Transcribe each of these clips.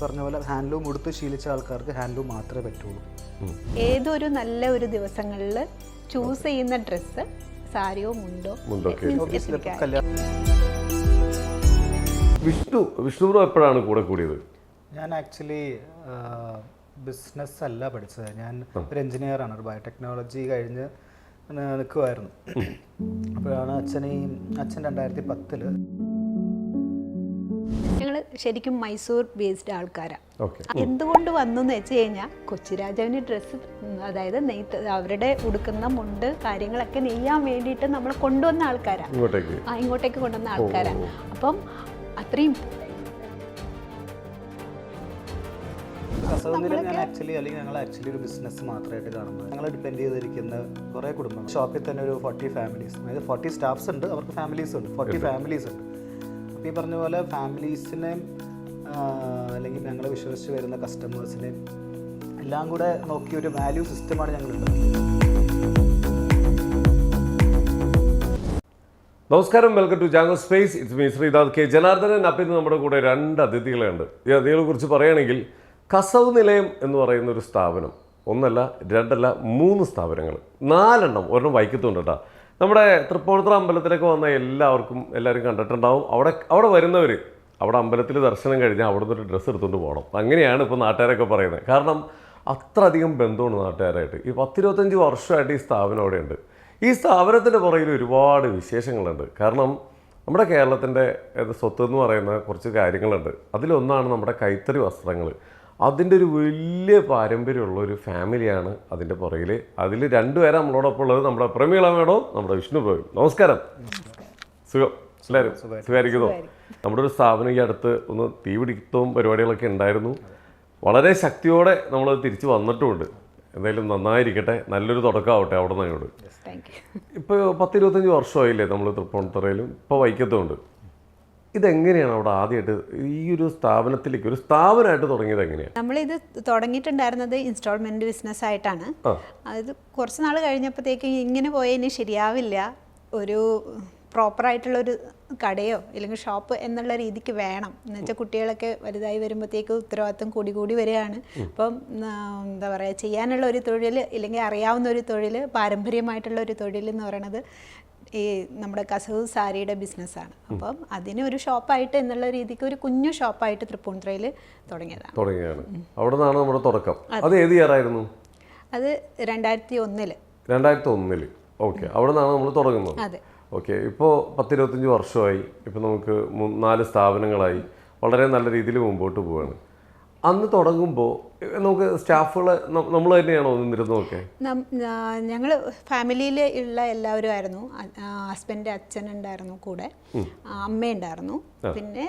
പറഞ്ഞ പോലെ ഹാൻഡ്ലൂം ഉടുത്ത് ശീലിച്ച ആൾക്കാർക്ക് ഹാൻഡ്ലൂം മാത്രമേ പറ്റുള്ളൂ. ഏതൊരു നല്ല ഒരു ദിവസങ്ങളിൽ ചൂസ് ചെയ്യുന്ന ഡ്രസ്സ് സാരിയോ മുണ്ടോ. വിഷ്ണു ബ്രോ എപ്പോഴാണ് കൂടെ കൂടിയത്? ഞാൻ ആക്ച്വലി ബിസിനസ് അല്ല പഠിച്ചത്. ഞാൻ ഒരു എഞ്ചിനീയറാണ്. ഒരു ബയോടെക്നോളജി കഴിഞ്ഞ് നിൽക്കുമായിരുന്നു. അപ്പോഴാണ് അച്ഛൻ 2010 ഞങ്ങൾ ശരിക്കും മൈസൂർ ബേസ്ഡ് ആൾക്കാരാണ്. എന്തുകൊണ്ട് വന്നു എന്ന് വെച്ച് കഴിഞ്ഞാൽ കൊച്ചിരാജാവിന് ഡ്രസ്സ്, അതായത് നെയ്ത്ത്, അവരുടെ ഉടുക്കുന്ന മുണ്ട് കാര്യങ്ങളൊക്കെ നെയ്യാൻ വേണ്ടിയിട്ട് നമ്മൾ കൊണ്ടുവന്ന ആൾക്കാരാണ്. ഇങ്ങോട്ടേക്ക് കൊണ്ടുവന്ന ആൾക്കാരാണ്. അപ്പം അത്രയും ഞാൻ ആക്ച്വലി ഒരു ബിസിനസ് മാത്രമായിട്ട് കാണുന്നത്. ഞങ്ങൾ ഡിപ്പെൻഡ് ചെയ്തിരിക്കുന്ന കുറേ കുടുംബങ്ങൾ. ഷോപ്പിൽ തന്നെ ഒരു 40 ഫാമിലീസ്, അതായത് 40 സ്റ്റാഫ്സ് ഉണ്ട്, അവർക്ക് ഫാമിലീസ് ഉണ്ട്, 40 ഫാമിലീസ് ഉണ്ട്. അപ്പോൾ ഈ പറഞ്ഞ പോലെ ഫാമിലീസിനെ അല്ലെങ്കിൽ ഞങ്ങൾ വിശ്വസിച്ച് വരുന്ന കസ്റ്റമേഴ്സിനെ എല്ലാം കൂടെ നോക്കിയ ഒരു വാല്യൂ സിസ്റ്റമാണ് ഞങ്ങളുള്ളത്. നമസ്കാരം, welcome to Django space. It's me Sreenath K Janardhanan. അപ്പം ഇന്ന് നമ്മുടെ കൂടെ 2 അതിഥികളുണ്ട്. ഈ അതിഥികളെ കുറിച്ച് പറയുകയാണെങ്കിൽ കസവ് നിലയം എന്ന് പറയുന്ന ഒരു സ്ഥാപനം, 1 അല്ല 2 അല്ല 3 സ്ഥാപനങ്ങൾ, 4 എണ്ണം, ഒരെണ്ണം വൈക്കത്തുണ്ട് കേട്ടോ. നമ്മുടെ തൃപ്പൂണിത്തുറ അമ്പലത്തിലൊക്കെ വന്ന എല്ലാവരും കണ്ടിട്ടുണ്ടാവും. അവിടെ വരുന്നവർ അവിടെ അമ്പലത്തിൽ ദർശനം കഴിഞ്ഞാൽ അവിടെ നിന്നൊരു ഡ്രസ്സ് എടുത്തുകൊണ്ട് പോകണം. അങ്ങനെയാണ് ഇപ്പോൾ നാട്ടുകാരൊക്കെ പറയുന്നത്. കാരണം അത്രയധികം ബന്ധമാണ് നാട്ടുകാരായിട്ട്. ഈ 10-25 വർഷമായിട്ട് ഈ സ്ഥാപനം അവിടെയുണ്ട്. ഈ സ്ഥാപനത്തിൻ്റെ പുറകിൽ ഒരുപാട് വിശേഷങ്ങളുണ്ട്. കാരണം നമ്മുടെ കേരളത്തിൻ്റെ സ്വത്ത് എന്ന് പറയുന്ന കുറച്ച് കാര്യങ്ങളുണ്ട്. അതിലൊന്നാണ് നമ്മുടെ കൈത്തറി വസ്ത്രങ്ങൾ. അതിൻ്റെ ഒരു വലിയ പാരമ്പര്യമുള്ള ഒരു ഫാമിലിയാണ് അതിൻ്റെ പുറകിൽ. അതിൽ 2 പേരാണ് നമ്മളോടൊപ്പം ഉള്ളത്. നമ്മുടെ പ്രമീള മേഡവും നമ്മുടെ വിഷ്ണു ബ്രോയും. നമസ്കാരം. സുഖം? എല്ലാവരും സുഖമായിരിക്കുന്നോ? നമ്മുടെ ഒരു സ്ഥാപനം ഈ അടുത്ത് ഒന്ന് തീപിടിത്തവും പരിപാടികളൊക്കെ ഉണ്ടായിരുന്നു. വളരെ ശക്തിയോടെ നമ്മൾ തിരിച്ച് വന്നിട്ടുമുണ്ട്. എന്തായാലും നന്നായിരിക്കട്ടെ, നല്ലൊരു തുടക്കമാവട്ടെ അവിടെ നിന്ന് അങ്ങോട്ട്. ഇപ്പോൾ 10-25 വർഷമായില്ലേ നമ്മൾ തൃപ്പൂണിത്തുറയിലും ഇപ്പോൾ വൈക്കത്തുമുണ്ട്. ഇതെങ്ങനെയാണ് അവിടെ ആദ്യമായിട്ട് ഈ ഒരു സ്ഥാപനത്തിലേക്ക്, ഒരു സ്ഥാപനമായിട്ട് തുടങ്ങിയത് എങ്ങനെയാണ്? നമ്മളിത് തുടങ്ങിയിട്ടുണ്ടായിരുന്നത് ഇൻസ്റ്റാൾമെന്റ് ബിസിനസ് ആയിട്ടാണ്. അത് കുറച്ച് നാൾ കഴിഞ്ഞപ്പോഴത്തേക്ക് ഇങ്ങനെ പോയതിന് ശരിയാവില്ല, ഒരു പ്രോപ്പറായിട്ടുള്ളൊരു കടയോ അല്ലെങ്കിൽ ഷോപ്പ് എന്നുള്ള രീതിക്ക് വേണം എന്ന് വെച്ചാൽ കുട്ടികളൊക്കെ വലുതായി വരുമ്പോഴത്തേക്ക് ഉത്തരവാദിത്വം കൂടി വരികയാണ്. അപ്പം എന്താ പറയുക, ചെയ്യാനുള്ള ഒരു തൊഴിൽ ഇല്ലെങ്കിൽ അറിയാവുന്ന ഒരു തൊഴിൽ, പാരമ്പര്യമായിട്ടുള്ള ഒരു തൊഴിൽ എന്ന് പറയുന്നത് ഈ നമ്മുടെ കസവ് സാരിയുടെ ബിസിനസ്സാണ്. അപ്പം അതിനൊരു ഷോപ്പായിട്ട് എന്നുള്ള രീതിക്ക് ഒരു കുഞ്ഞു ഷോപ്പായിട്ട് തൃപ്പൂണിത്തുറയിൽ തുടങ്ങിയതാണ്. അവിടെ നിന്നാണ് നമ്മുടെ തുടക്കം. അത് ഏത് ഇയറായിരുന്നു? അത് 2001. 2001. ഓക്കെ, അവിടെ നിന്നാണ് നമ്മൾ തുടങ്ങുന്നത്. അതെ. ഓക്കെ, ഇപ്പോൾ 10-25 വർഷമായി. ഇപ്പോൾ നമുക്ക് 4 സ്ഥാപനങ്ങളായി. വളരെ നല്ല രീതിയിൽ മുമ്പോട്ട് പോവുകയാണ്. അന്ന് തുടങ്ങുമ്പോൾ നമുക്ക് സ്റ്റാഫുകൾ നമ്മൾ തന്നെയാണോ നിന്നിരുന്നതൊക്കെ? ഞങ്ങൾ ഫാമിലിയിൽ ഉള്ള എല്ലാവരും ആയിരുന്നു. ഹസ്ബൻഡ്, അച്ഛനുണ്ടായിരുന്നു, കൂടെ അമ്മയുണ്ടായിരുന്നു. പിന്നെ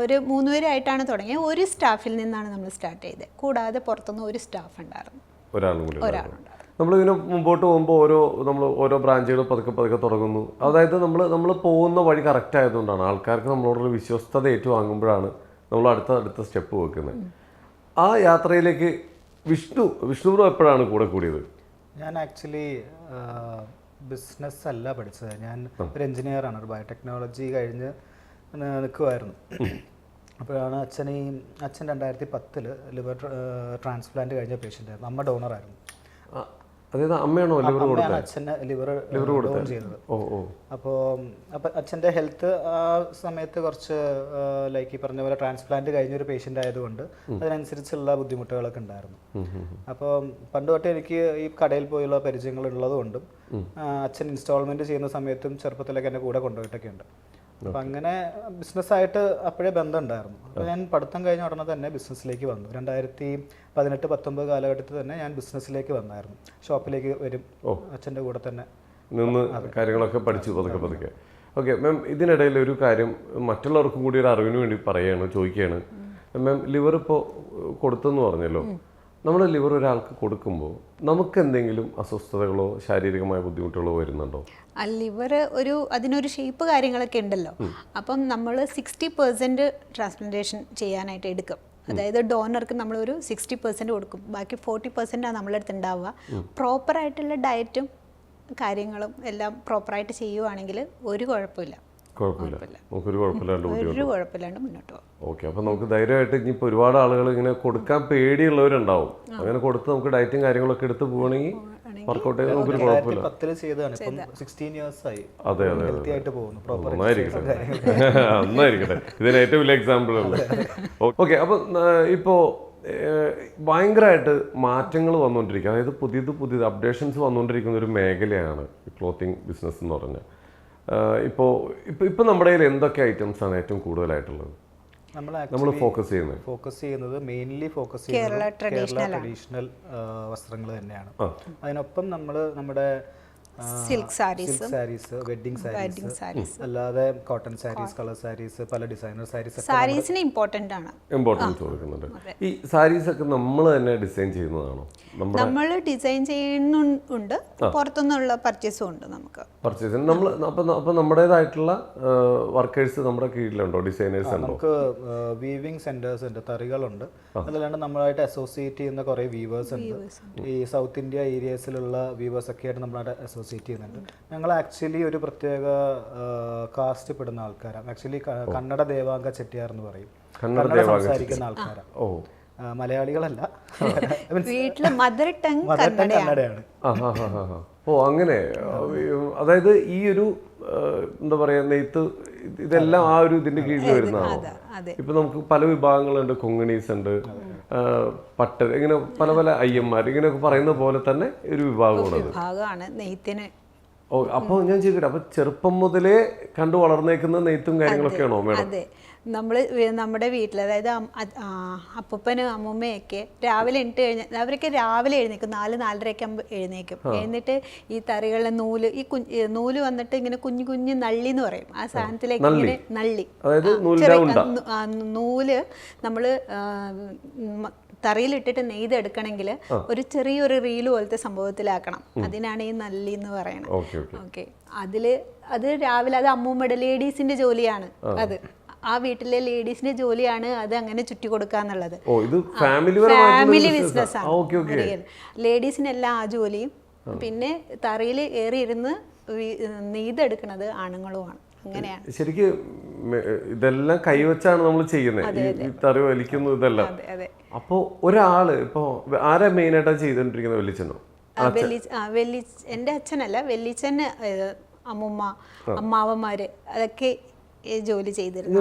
ഒരു 3 പേരായിട്ടാണ് തുടങ്ങിയത്. ഒരു സ്റ്റാഫിൽ നിന്നാണ് നമ്മൾ സ്റ്റാർട്ട് ചെയ്തത്. കൂടാതെ പുറത്തുനിന്ന് ഒരു സ്റ്റാഫ് ഉണ്ടായിരുന്നു, ഒരാളുണ്ടായിരുന്നു. നമ്മളിങ്ങനെ മുമ്പോട്ട് പോകുമ്പോൾ നമ്മൾ ഓരോ ബ്രാഞ്ചുകൾ പതുക്കെ തുടങ്ങുന്നു. അതായത് നമ്മൾ പോകുന്ന വഴി കറക്റ്റ് ആയതുകൊണ്ടാണ് ആൾക്കാർക്ക് നമ്മളോടുള്ള വിശ്വസ്തത ഏറ്റുവാങ്ങുമ്പോഴാണ് നമ്മൾ അടുത്ത സ്റ്റെപ്പ് വെക്കുന്നത്. ആ യാത്രയിലേക്ക് വിഷ്ണു ബ്രോ എപ്പോഴാണ് കൂടെ കൂടിയത്? ഞാൻ ആക്ച്വലി ബിസിനസ് അല്ല പഠിച്ചത്. ഞാൻ ഒരു എഞ്ചിനീയറാണ്. ഒരു ബയോടെക്നോളജി കഴിഞ്ഞ് നിൽക്കുമായിരുന്നു. അപ്പോഴാണ് അച്ഛൻ 2010 ലിവർ ട്രാൻസ്പ്ലാന്റ് കഴിഞ്ഞ പേഷ്യൻ്റ് ആയിരുന്നു. അമ്മ ഡോണറായിരുന്നു. അതായത് അമ്മയാണോ ലിവർ കൊടുത്തത്? അച്ഛന് ലിവർ ഡോൺ ചെയ്തത്. അപ്പോൾ അച്ഛൻ്റെ ഹെൽത്ത് ആ സമയത്ത് കുറച്ച് ലൈക്ക് ഈ പറഞ്ഞ പോലെ ട്രാൻസ്പ്ലാന്റ് കഴിഞ്ഞൊരു പേഷ്യൻ്റ് ആയതുകൊണ്ട് അതിനനുസരിച്ചുള്ള ബുദ്ധിമുട്ടുകളൊക്കെ ഉണ്ടായിരുന്നു. അപ്പോൾ പണ്ട് തൊട്ടേ എനിക്ക് ഈ കടയിൽ പോയുള്ള പരിചയങ്ങൾ ഉള്ളതുകൊണ്ടും അച്ഛൻ ഇൻസ്റ്റാൾമെന്റ് ചെയ്യുന്ന സമയത്തും ചെറുപ്പത്തിലൊക്കെ എന്നെ കൂടെ കൊണ്ടുപോയിട്ടൊക്കെ ഉണ്ട്. അപ്പം അങ്ങനെ ബിസിനസ്സായിട്ട് അപ്പോഴേ ബന്ധം ഉണ്ടായിരുന്നു. അപ്പോൾ ഞാൻ പഠിത്തം കഴിഞ്ഞ ഉടനെ തന്നെ ബിസിനസ്സിലേക്ക് വന്നു. 2018-19 കാലഘട്ടത്തിൽ തന്നെ ഞാൻ ബിസിനസ്സിലേക്ക് വന്നായിരുന്നു. ഷോപ്പിലേക്ക് വരും, അച്ഛൻ്റെ കൂടെ തന്നെ നിന്ന് കാര്യങ്ങളൊക്കെ പഠിച്ചു പതുക്കെ. ഓക്കെ മാം, ഇതിനിടയിൽ ഒരു കാര്യം മറ്റുള്ളവർക്കും കൂടി ഒരു അറിവിന് വേണ്ടി ചോദിക്കുകയാണ്. മാം, ലിവർ ഇപ്പോൾ കൊടുത്തെന്ന് പറഞ്ഞല്ലോ. നമ്മൾ ലിവർ ഒരാൾക്ക് കൊടുക്കുമ്പോൾ നമുക്ക് എന്തെങ്കിലും അസ്വസ്ഥതകളോ ശാരീരികമായ ബുദ്ധിമുട്ടുകളോ വരുന്നുണ്ടോ? ലിവർ അതിനൊരു ഷേപ്പ് കാര്യങ്ങളൊക്കെ ഉണ്ടല്ലോ. അപ്പം നമ്മൾ 60% ട്രാൻസ്പ്ലാന്റേഷൻ ചെയ്യാനായിട്ട് എടുക്കും. അതായത് ഡോണർക്ക് നമ്മളൊരു 60% കൊടുക്കും, ബാക്കി 40% നമ്മളടുത്ത് ഉണ്ടാവുക. പ്രോപ്പറായിട്ടുള്ള ഡയറ്റും കാര്യങ്ങളും എല്ലാം പ്രോപ്പറായിട്ട് ചെയ്യുവാണെങ്കിൽ ഒരു കുഴപ്പമില്ല. കുഴപ്പമില്ല, നമുക്കൊരു കുഴപ്പമില്ലാണ്ട് ഒരു കുഴപ്പമില്ലാണ്ട് മുന്നോട്ട് പോകും. ഓക്കെ. അപ്പോൾ നമുക്ക് ധൈര്യമായിട്ട് ഇനിയിപ്പോൾ ഒരുപാട് ആളുകൾ ഇങ്ങനെ കൊടുക്കാൻ പേടിയുള്ളവരുണ്ടാവും. അങ്ങനെ കൊടുത്ത് നമുക്ക് ഡയറ്റും കാര്യങ്ങളൊക്കെ എടുത്ത് പോകണമെങ്കിൽ വർക്കൗട്ട് ചെയ്ത് നമുക്കൊരു കുഴപ്പമില്ല. 2010 ചെയ്തതാണ്, ഇപ്പം 16 years ആയി. അതെ അതെ ഹെൽത്തി ആയിട്ട് പോകുന്നു. പ്രോപ്പർ നന്നായിരിക്കട്ടെ, നന്നായിരിക്കട്ടെ. ഇതിന് ഏറ്റവും വലിയ എക്സാമ്പിൾ അല്ലേ. ഓക്കെ. അപ്പോൾ ഇപ്പോൾ ഭയങ്കരമായിട്ട് മാറ്റങ്ങൾ വന്നുകൊണ്ടിരിക്കുക, അതായത് പുതിയത് അപ്ഡേഷൻസ് വന്നുകൊണ്ടിരിക്കുന്ന ഒരു മേഖലയാണ് ഈ ക്ലോത്തിങ് ബിസിനസ് എന്ന് പറഞ്ഞാൽ. ഇപ്പോൾ നമ്മുടെ കയ്യിൽ എന്തൊക്കെ ഐറ്റംസ് ആണ് ഏറ്റവും കൂടുതലായിട്ടുള്ളത് നമ്മൾ ഫോക്കസ് ചെയ്യുന്നത്? മെയിൻലി ഫോക്കസ് ചെയ്യുന്നത് കേരള ട്രഡീഷണൽ വസ്ത്രങ്ങൾ തന്നെയാണ്. അതിനൊപ്പം നമ്മൾ നമ്മുടെ സിൽക്ക് സാരീസ്, വെഡിങ് സാരീസ്, അല്ലാതെ കോട്ടൺ സാരീസ്, കളർ സാരീസ്, പല ഡിസൈനർ സാരീസിന് ഇമ്പോർട്ടൻസ് കൊടുക്കുന്നുണ്ട്. ഈ സാരീസ് ഒക്കെ നമ്മൾ തന്നെ ഡിസൈൻ ചെയ്യുന്നതാണോ? നമ്മൾ ഡിസൈൻ ചെയ്യുന്നുണ്ട്, പുറത്തുനിന്നുള്ള പർച്ചേസും ഉണ്ട്. നമുക്ക് പർച്ചേസ് നമ്മൾ അപ്പോൾ നമ്മുടേതായിട്ടുള്ള വർക്കേഴ്സ് നമ്മുടെ കീഴിലുണ്ടോ, ഡിസൈനേഴ്സ് ഉണ്ടോ? നമുക്ക് വീവിംഗ് സെന്റേഴ്സ് ഉണ്ട്, തറികളുണ്ട്. അതല്ലാണ്ട് നമ്മളായിട്ട് അസോസിയേറ്റ് ചെയ്യുന്ന കുറേ വീവേഴ്സ് ഉണ്ട്. ഈ സൗത്ത് ഇന്ത്യ ഏരിയസിലുള്ള വീവേഴ്സ് ഒക്കെ ആയിട്ട് നമ്മളായിട്ട് അസോസിയേറ്റ് ചെയ്യുന്നുണ്ട്. ഞങ്ങൾ ആക്ച്വലി ഒരു പ്രത്യേക കാസ്റ്റ് പെടുന്ന ആൾക്കാരാണ്. ആക്ച്വലി കന്നഡ ദേവാംഗ ചെട്ടിയാർ എന്ന് പറയും. കന്നഡ സംസാരിക്കുന്ന ആൾക്കാരാണ്, മലയാളികളല്ല. വീട്ടിലെ മദർ ടങ് കന്നഡയാണ്. ഓ അങ്ങനെ. അതായത് ഈ ഒരു എന്താ പറയാ, നെയ്ത്ത് ഇതെല്ലാം ആ ഒരു ഇതിന്റെ കീഴിൽ വരുന്നതാണോ? ഇപ്പൊ നമുക്ക് പല വിഭാഗങ്ങളുണ്ട്, കൊങ്ങണീസ് ഉണ്ട്, പട്ട, ഇങ്ങനെ പല പല അയ്യന്മാർ, ഇങ്ങനെയൊക്കെ പറയുന്ന പോലെ തന്നെ ഒരു വിഭാഗമാണ് നെയ്ത്തിന്. ഓ, അപ്പോൾ ഞാൻ ചോദിക്കട്ടെ, അപ്പൊ ചെറുപ്പം മുതലേ കണ്ടു വളർന്നേക്കുന്ന നെയ്ത്തും കാര്യങ്ങളൊക്കെയാണോ മേഡം? അതെ, നമ്മുടെ വീട്ടിൽ, അതായത് അപ്പൂപ്പനും അമ്മൂമ്മയൊക്കെ രാവിലെ എണിട്ട് കഴിഞ്ഞാൽ അവരൊക്കെ രാവിലെ എഴുന്നേക്കും, 4-4:30 ആകുമ്പോൾ എഴുന്നേക്കും. എന്നിട്ട് ഈ തറികളിലെ നൂല് വന്നിട്ട് ഇങ്ങനെ കുഞ്ഞു കുഞ്ഞു നള്ളി എന്ന് പറയും, ആ സാധനത്തിലേക്ക് ഇങ്ങനെ നള്ളി, നൂല് നമ്മൾ തറിയിലിട്ടിട്ട് നെയ്തെടുക്കണമെങ്കിൽ ഒരു ചെറിയൊരു റീല് പോലത്തെ സംഭവത്തിലാക്കണം. അതിനാണ് ഈ നല്ലി എന്ന് പറയുന്നത്. ഓക്കെ, അത് രാവിലെ, അത് അമ്മൂമ്മയുടെ ലേഡീസിന്റെ ജോലിയാണ്. അത് ആ വീട്ടിലെ ലേഡീസിന്റെ ജോലിയാണ് അത് അങ്ങനെ ചുറ്റി കൊടുക്കാന്നുള്ളത്. ഫാമിലി ബിസിനസ് ആണ്. ലേഡീസിനെല്ലാം ആ ജോലിയും, പിന്നെ തറയിൽ ഏറിയിരുന്ന് നെയ്തെടുക്കുന്നത് ആണുങ്ങളുമാണ്. അങ്ങനെയാണ് ശരിക്കും. ഇതെല്ലാം കൈവച്ചാണ് നമ്മൾ ചെയ്യുന്നത്, ഈ തറി വലിക്കുന്നു ഇതെല്ലാം. അപ്പോ ഒരാള് ഇപ്പോ ആരാ മെയിൻ ആയിട്ടാ ചെയ്തോണ്ടിരിക്കുന്നത്? വെല്ലിച്ചനോ? എന്റെ അച്ഛനല്ല, വെല്ലിച്ചന്, അമ്മുമ്മ, അമ്മാവന്മാര് അതൊക്കെ ജോലി ചെയ്തിരുന്നു.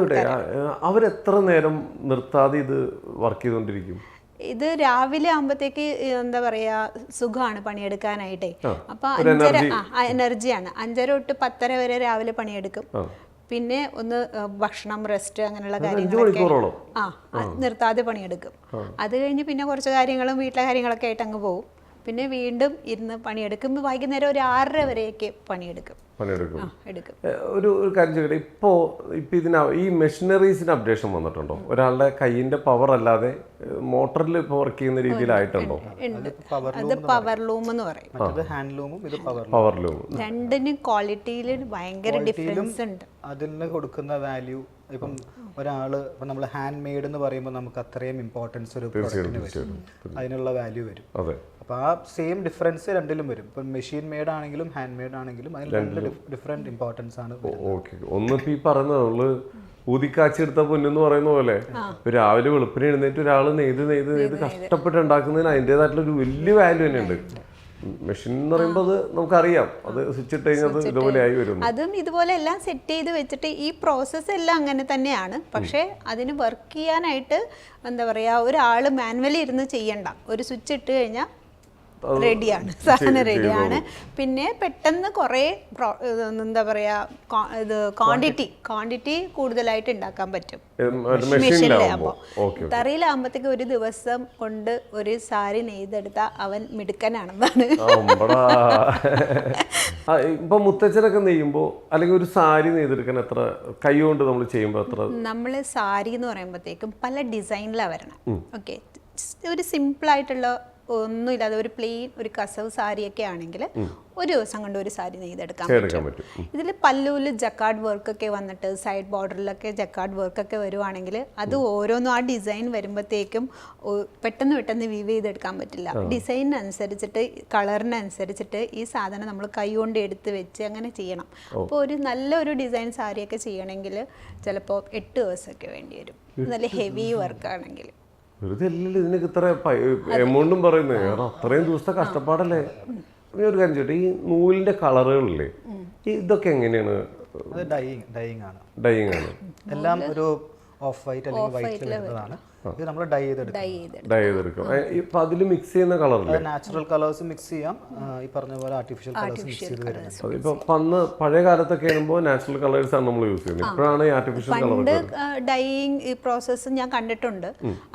അവരെത്ര നേരം നിർത്താതെ ഇത് വർക്ക് ചെയ്തോണ്ടിരിക്കും? ഇത് രാവിലെ ആകുമ്പോഴത്തേക്ക് എന്താ പറയാ, സുഖമാണ് പണിയെടുക്കാനായിട്ടേ. അപ്പൊ 5:30 എനർജിയാണ്. 5:30 തൊട്ട് 10:30 വരെ രാവിലെ പണിയെടുക്കും. പിന്നെ ഒന്ന് ഭക്ഷണം, റെസ്റ്റ്, അങ്ങനെയുള്ള കാര്യങ്ങളൊക്കെ നിർത്താതെ പണിയെടുക്കും. അത് കഴിഞ്ഞ് പിന്നെ കുറച്ച് കാര്യങ്ങളും വീട്ടിലെ കാര്യങ്ങളൊക്കെ ആയിട്ട് അങ്ങ് പോകും. പിന്നെ വീണ്ടും ഇരുന്ന് പണിയെടുക്കും. വൈകുന്നേരം ഒരു 6:30 വരെയൊക്കെ പണിയെടുക്കും. ഒരു കാര്യം ചോദിക്കട്ടെ, ഇപ്പോൾ ഈ മെഷീനറീസിന് അപ്ഡേഷൻ വന്നിട്ടുണ്ടോ? ഒരാളുടെ കൈയിന്റെ പവർ അല്ലാതെ മോട്ടറിൽ ഇപ്പോൾ വർക്ക് ചെയ്യുന്ന രീതിയിലായിട്ടുണ്ടോ? അത് പവർ ലൂം എന്ന് പറയും. പവർ ലൂം രണ്ടിനും ക്വാളിറ്റിയിൽ ഭയങ്കര ഡിഫറൻസ് ഉണ്ട്. അതിന് കൊടുക്കുന്ന വാല്യൂ, ഇപ്പം ഒരാള് ഇപ്പം നമ്മൾ ഹാൻഡ് മെയ്ഡ് എന്ന് പറയുമ്പോൾ നമുക്ക് അത്രയും ഇമ്പോർട്ടൻസ് ഒരു പ്രൊഡക്റ്റിന് വരും, അതിനുള്ള വാല്യൂ വരും. അപ്പോൾ ആ സെയിം ഡിഫറൻസ് രണ്ടിലും വരും. ഇപ്പം മെഷീൻ മെയ്ഡ് ആണെങ്കിലും ഹാൻഡ് മെയ്ഡ് ആണെങ്കിലും അതിൽ രണ്ട് ഡിഫറെന്റ് ഇമ്പോർട്ടൻസ് ആണ്. ഒന്നിപ്പോ ഈ പറയുന്നത് ഊതിക്കാച്ചെടുത്ത പൊന്നെന്ന് പറയുന്ന പോലെ രാവിലെ വെളുപ്പിന് എഴുന്നേറ്റ് ഒരാൾ നെയ്ത് കഷ്ടപ്പെട്ട് ഉണ്ടാക്കുന്നതിന് അതിൻ്റെതായിട്ടുള്ള ഒരു വലിയ വാല്യൂ തന്നെയുണ്ട്. മെഷീൻ എന്ന് പറയുമ്പോൾ അത് നമുക്കറിയാം, അത് സ്വിച്ച് ഇട്ട് കഴിഞ്ഞാൽ ഇതുപോലെ ആയി വരും. അതും ഇതുപോലെ എല്ലാം സെറ്റ് ചെയ്ത് വെച്ചിട്ട് ഈ പ്രോസസ്സ് എല്ലാം അങ്ങനെ തന്നെയാണ്. പക്ഷേ അതിന് വർക്ക് ചെയ്യാനായിട്ട് എന്താ പറയുക, ഒരാൾ മാനുവലി ഇരുന്ന് ചെയ്യണ്ട. ഒരു സ്വിച്ച് ഇട്ട് കഴിഞ്ഞാൽ റെഡിയാണ്, സാധനം റെഡിയാണ്. പിന്നെ പെട്ടെന്ന് കുറേ എന്താ പറയുക, ഇത് ക്വാണ്ടിറ്റി കൂടുതലായിട്ട് ഉണ്ടാക്കാൻ പറ്റും മെഷീനിലാകുമ്പോൾ. തറിയിലാകുമ്പോഴത്തേക്ക് ഒരു ദിവസം കൊണ്ട് ഒരു സാരി നെയ്തെടുത്താൽ അവൻ മിടുക്കനാണെന്നാണ്. ഇപ്പൊ മുത്തച്ഛനൊക്കെ നെയ്യുമ്പോൾ അല്ലെങ്കിൽ ഒരു സാരി നെയ്തെടുക്കാൻ എത്ര കൈ കൊണ്ട് നമ്മൾ ചെയ്യുമ്പോൾ എത്ര? നമ്മൾ സാരി എന്ന് പറയുമ്പോഴത്തേക്കും പല ഡിസൈനിലാണ് വരണം. ഓക്കെ, ഒരു സിമ്പിളായിട്ടുള്ള ഒന്നുമില്ലാതെ ഒരു പ്ലെയിൻ ഒരു കസവ് സാരിയൊക്കെ ആണെങ്കിൽ ഒരു ദിവസം കൊണ്ട് ഒരു സാരി നെയ്തെടുക്കാൻ പറ്റും. ഇതിൽ പല്ലൂല് ജക്കാർഡ് വർക്കൊക്കെ വന്നിട്ട് സൈഡ് ബോർഡറിലൊക്കെ ജക്കാർഡ് വർക്കൊക്കെ വരുവാണെങ്കിൽ അത് ഓരോന്നും ആ ഡിസൈൻ വരുമ്പോഴത്തേക്കും പെട്ടെന്ന് വീവ് ചെയ്തെടുക്കാൻ പറ്റില്ല. ഡിസൈനിനനുസരിച്ചിട്ട് കളറിനനുസരിച്ചിട്ട് ഈ സാധനം നമ്മൾ കൈ കൊണ്ട് എടുത്ത് വെച്ച് അങ്ങനെ ചെയ്യണം. അപ്പോൾ ഒരു നല്ലൊരു ഡിസൈൻ സാരിയൊക്കെ ചെയ്യണമെങ്കിൽ ചിലപ്പോൾ 8 ദിവസമൊക്കെ വേണ്ടി വരും, നല്ല ഹെവി വർക്കാണെങ്കിൽ. വെറുതെ അല്ലല്ലോ ഇതിനൊക്കെ ഇത്ര എമൗണ്ടും പറയുന്നത്, കാരണം അത്രയും ദിവസത്തെ കഷ്ടപ്പാടല്ലേ. ഒരു കാര്യം ചോട്ടെ, ഈ നൂലിന്റെ കളറുകളില്ലേ, ഇതൊക്കെ എങ്ങനെയാണ്? ഡൈയിങ് ആണ്. ഡൈയിങ് ആണ്. എല്ലാം ഒരു ഓഫ് വൈറ്റ് അല്ലെങ്കിൽ വൈറ്റിൽ വരുന്നതാണ്. ഇത് നമ്മൾ ഡൈ ചെയ്തെടുക്കും. ഇപ്പൊ അതിൽ മിക്സ് ചെയ്യുന്ന കളറില്ലേ, നാച്ചുറൽ കളേഴ്സ് മിക്സ് ചെയ്യാം, ഈ പറഞ്ഞ പോലെ ആർട്ടിഫിഷ്യൽ കളേഴ്സ് മിക്സ് ചെയ്ത് വരുന്നത്. ഇപ്പൊ അന്ന് പഴയ കാലത്തൊക്കെ ആകുമ്പോൾ നാച്ചുറൽ കളേഴ്സ് ആണ് നമ്മൾ യൂസ് ചെയ്യുന്നത്, ഇപ്പോഴാണ് ഈ ആർട്ടിഫിഷ്യൽ കളർ. ഡൈയിങ് ഈ പ്രോസസ്സ് ഞാൻ കണ്ടിട്ടുണ്ട്.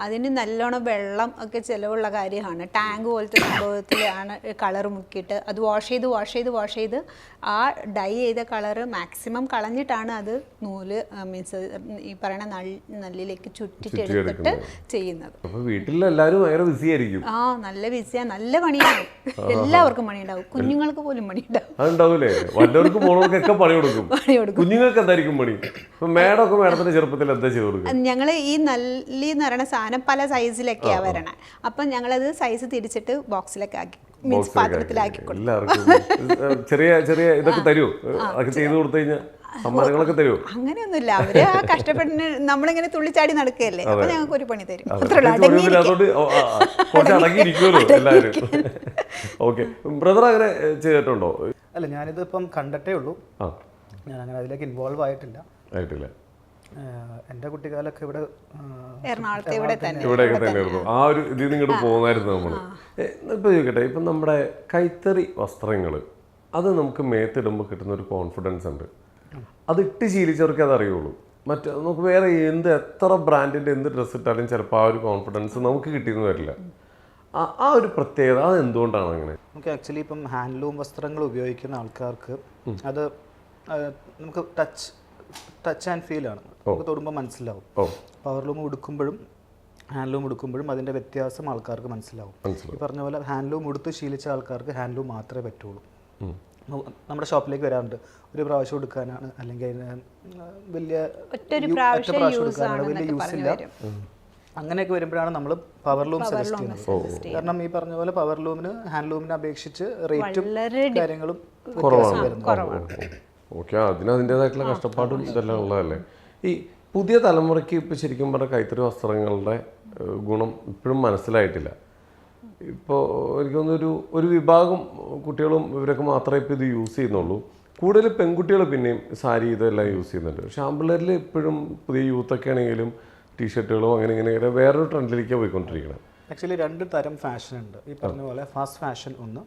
അതിന് നല്ലോണം വെള്ളം ഒക്കെ ചിലവുള്ള കാര്യമാണ്. ടാങ്ക് പോലത്തെ സംഭവത്തിലാണ് കളർ മുക്കിയിട്ട് അത് വാഷ് ചെയ്ത് ആ ഡൈ ചെയ്ത കളറ് മാക്സിമം കളഞ്ഞിട്ടാണ് അത് നൂല് മീൻസ് ഈ പറയുന്ന നല്ലിലേക്ക് ചുറ്റിട്ടെടുത്തിട്ട് ചെയ്യുന്നത്. വീട്ടിലെല്ലാരും ഭയങ്കര ബിസി ആയിരിക്കും. നല്ല ബിസിയാ, നല്ല പണിയാണ്. എല്ലാവർക്കും പണിയുണ്ടാവും, കുഞ്ഞുങ്ങൾക്ക് പോലും പണിയുണ്ടാവും. അതുണ്ടാവൂലേ, വല്ലവർക്കും പോണവർക്കൊക്കെ പണി കൊടുക്കും. കുഞ്ഞുങ്ങൾക്ക് എന്തായിരിക്കും പണി? മേഡത്തിന്റെ ചെറുപ്പത്തിൽ എന്താ ചെയ്തു? ഞങ്ങള് ഈ നല്ലി എന്ന് പറയുന്ന സാധനം പല സൈസിലൊക്കെയാ വരണേ. അപ്പം ഞങ്ങളത് സൈസ് തിരിച്ചിട്ട് ബോക്സിലൊക്കെ ആക്കി മീൻസ് പാത്രത്തിലാക്കി എല്ലാവർക്കും ചെറിയ ചെറിയ ഇതൊക്കെ തരുമോ? അതൊക്കെ ചെയ്ത് കൊടുത്തു കഴിഞ്ഞാൽ സമ്മാനങ്ങളൊക്കെ തരുമോ? അങ്ങനെയൊന്നുമില്ല, അവര് ആ കഷ്ടപ്പെട്ട് നമ്മളിങ്ങനെ തുള്ളിച്ചാടി നടക്കുകയല്ലേ, അപ്പൊ ഞങ്ങൾക്ക് ഒരു പണി തരും. അടങ്ങിയിരിക്കുമല്ലോ എല്ലാവരും. ഓക്കെ, ബ്രദർ അങ്ങനെ ചെയ്തിട്ടുണ്ടോ? അല്ല, ഞാനിത് ഇപ്പം കണ്ടിട്ടേ ഉള്ളൂ, ഞാൻ അങ്ങനെ അതിലേക്ക് ഇൻവോൾവ് ആയിട്ടില്ല. എൻ്റെ കുട്ടിക്കാലൊക്കെ ഇവിടെയൊക്കെ തന്നെയായിരുന്നു. ആ ഒരു ഇതിൽ നിങ്ങോട്ട് പോകുന്നായിരുന്നു നമ്മൾ. ഇപ്പൊ ചോദിക്കട്ടെ, ഇപ്പം നമ്മുടെ കൈത്തറി വസ്ത്രങ്ങൾ അത് നമുക്ക് മേത്തിടുമ്പോൾ കിട്ടുന്ന ഒരു കോൺഫിഡൻസ് ഉണ്ട്. അത് ഇട്ട് ശീലിച്ചവർക്ക് അത് അറിയുള്ളൂ. നമുക്ക് വേറെ എത്ര ബ്രാൻഡിൻ്റെ എന്ത് ഡ്രസ്സ് ഇട്ടാലും ചിലപ്പോൾ ആ ഒരു കോൺഫിഡൻസ് നമുക്ക് കിട്ടിയെന്ന് വരില്ല. ആ ഒരു പ്രത്യേകത അത് എന്തുകൊണ്ടാണ് അങ്ങനെ? നമുക്ക് ആക്ച്വലി ഇപ്പം ഹാൻഡ്ലൂം വസ്ത്രങ്ങൾ ഉപയോഗിക്കുന്ന ആൾക്കാർക്ക് അത് നമുക്ക് ടച്ച് ആൻഡ് ഫീൽ ആണ്, നമുക്ക് തൊടുമ്പോൾ മനസ്സിലാവും. പവർലൂം ഉടുക്കുമ്പോഴും ഹാൻഡ്ലൂം ഉടുക്കുമ്പോഴും അതിൻ്റെ വ്യത്യാസം ആൾക്കാർക്ക് മനസ്സിലാവും. ഈ പറഞ്ഞ പോലെ ഹാൻഡ്ലൂം ഉടുത്ത് ശീലിച്ച ആൾക്കാർക്ക് ഹാൻഡ്ലൂം മാത്രമേ പറ്റുള്ളൂ. നമ്മുടെ ഷോപ്പിലേക്ക് വരാറുണ്ട്, ഒരു പ്രാവശ്യം എടുക്കാനാണ്, അല്ലെങ്കിൽ വലിയ പ്രാവശ്യം എടുക്കാനാണ്, വലിയ യൂസ് ഇല്ല. അങ്ങനെയൊക്കെ വരുമ്പോഴാണ് നമ്മൾ പവർലൂം സജസ്റ്റ് ചെയ്യുന്നത്. കാരണം ഈ പറഞ്ഞ പോലെ പവർലൂമിന് ഹാൻഡ്ലൂമിനെ അപേക്ഷിച്ച് റേറ്റും കാര്യങ്ങളും കുറവാണ്. ഓക്കെ, അതിൻ്റെതായിട്ടുള്ള കഷ്ടപ്പാടും ഇതെല്ലാം ഉള്ളതല്ലേ. ഈ പുതിയ തലമുറയ്ക്ക് ഇപ്പം ശരിക്കും പറഞ്ഞാൽ കൈത്തറി വസ്ത്രങ്ങളുടെ ഗുണം ഇപ്പോഴും മനസ്സിലായിട്ടില്ല. ഇപ്പോൾ എനിക്ക് തോന്നുന്നൊരു വിഭാഗം കുട്ടികളും ഇവരൊക്കെ മാത്രമേ ഇപ്പോൾ ഇത് യൂസ് ചെയ്യുന്നുള്ളൂ. കൂടുതൽ പെൺകുട്ടികൾ പിന്നെയും സാരി ഇതെല്ലാം യൂസ് ചെയ്യുന്നുണ്ട്. പക്ഷെ ആൺപിള്ളേരിൽ ഇപ്പോഴും പുതിയ യൂത്തൊക്കെ ആണെങ്കിലും ടീഷർട്ടുകളോ അങ്ങനെ വേറൊരു ട്രെൻഡിലേക്കാണ് പോയിക്കൊണ്ടിരിക്കുന്നത്. ആക്ച്വലി 2 തരം ഫാഷൻ ഉണ്ട്. ഈ പറഞ്ഞ പോലെ ഫാസ്റ്റ് ഫാഷൻ ഒന്ന്,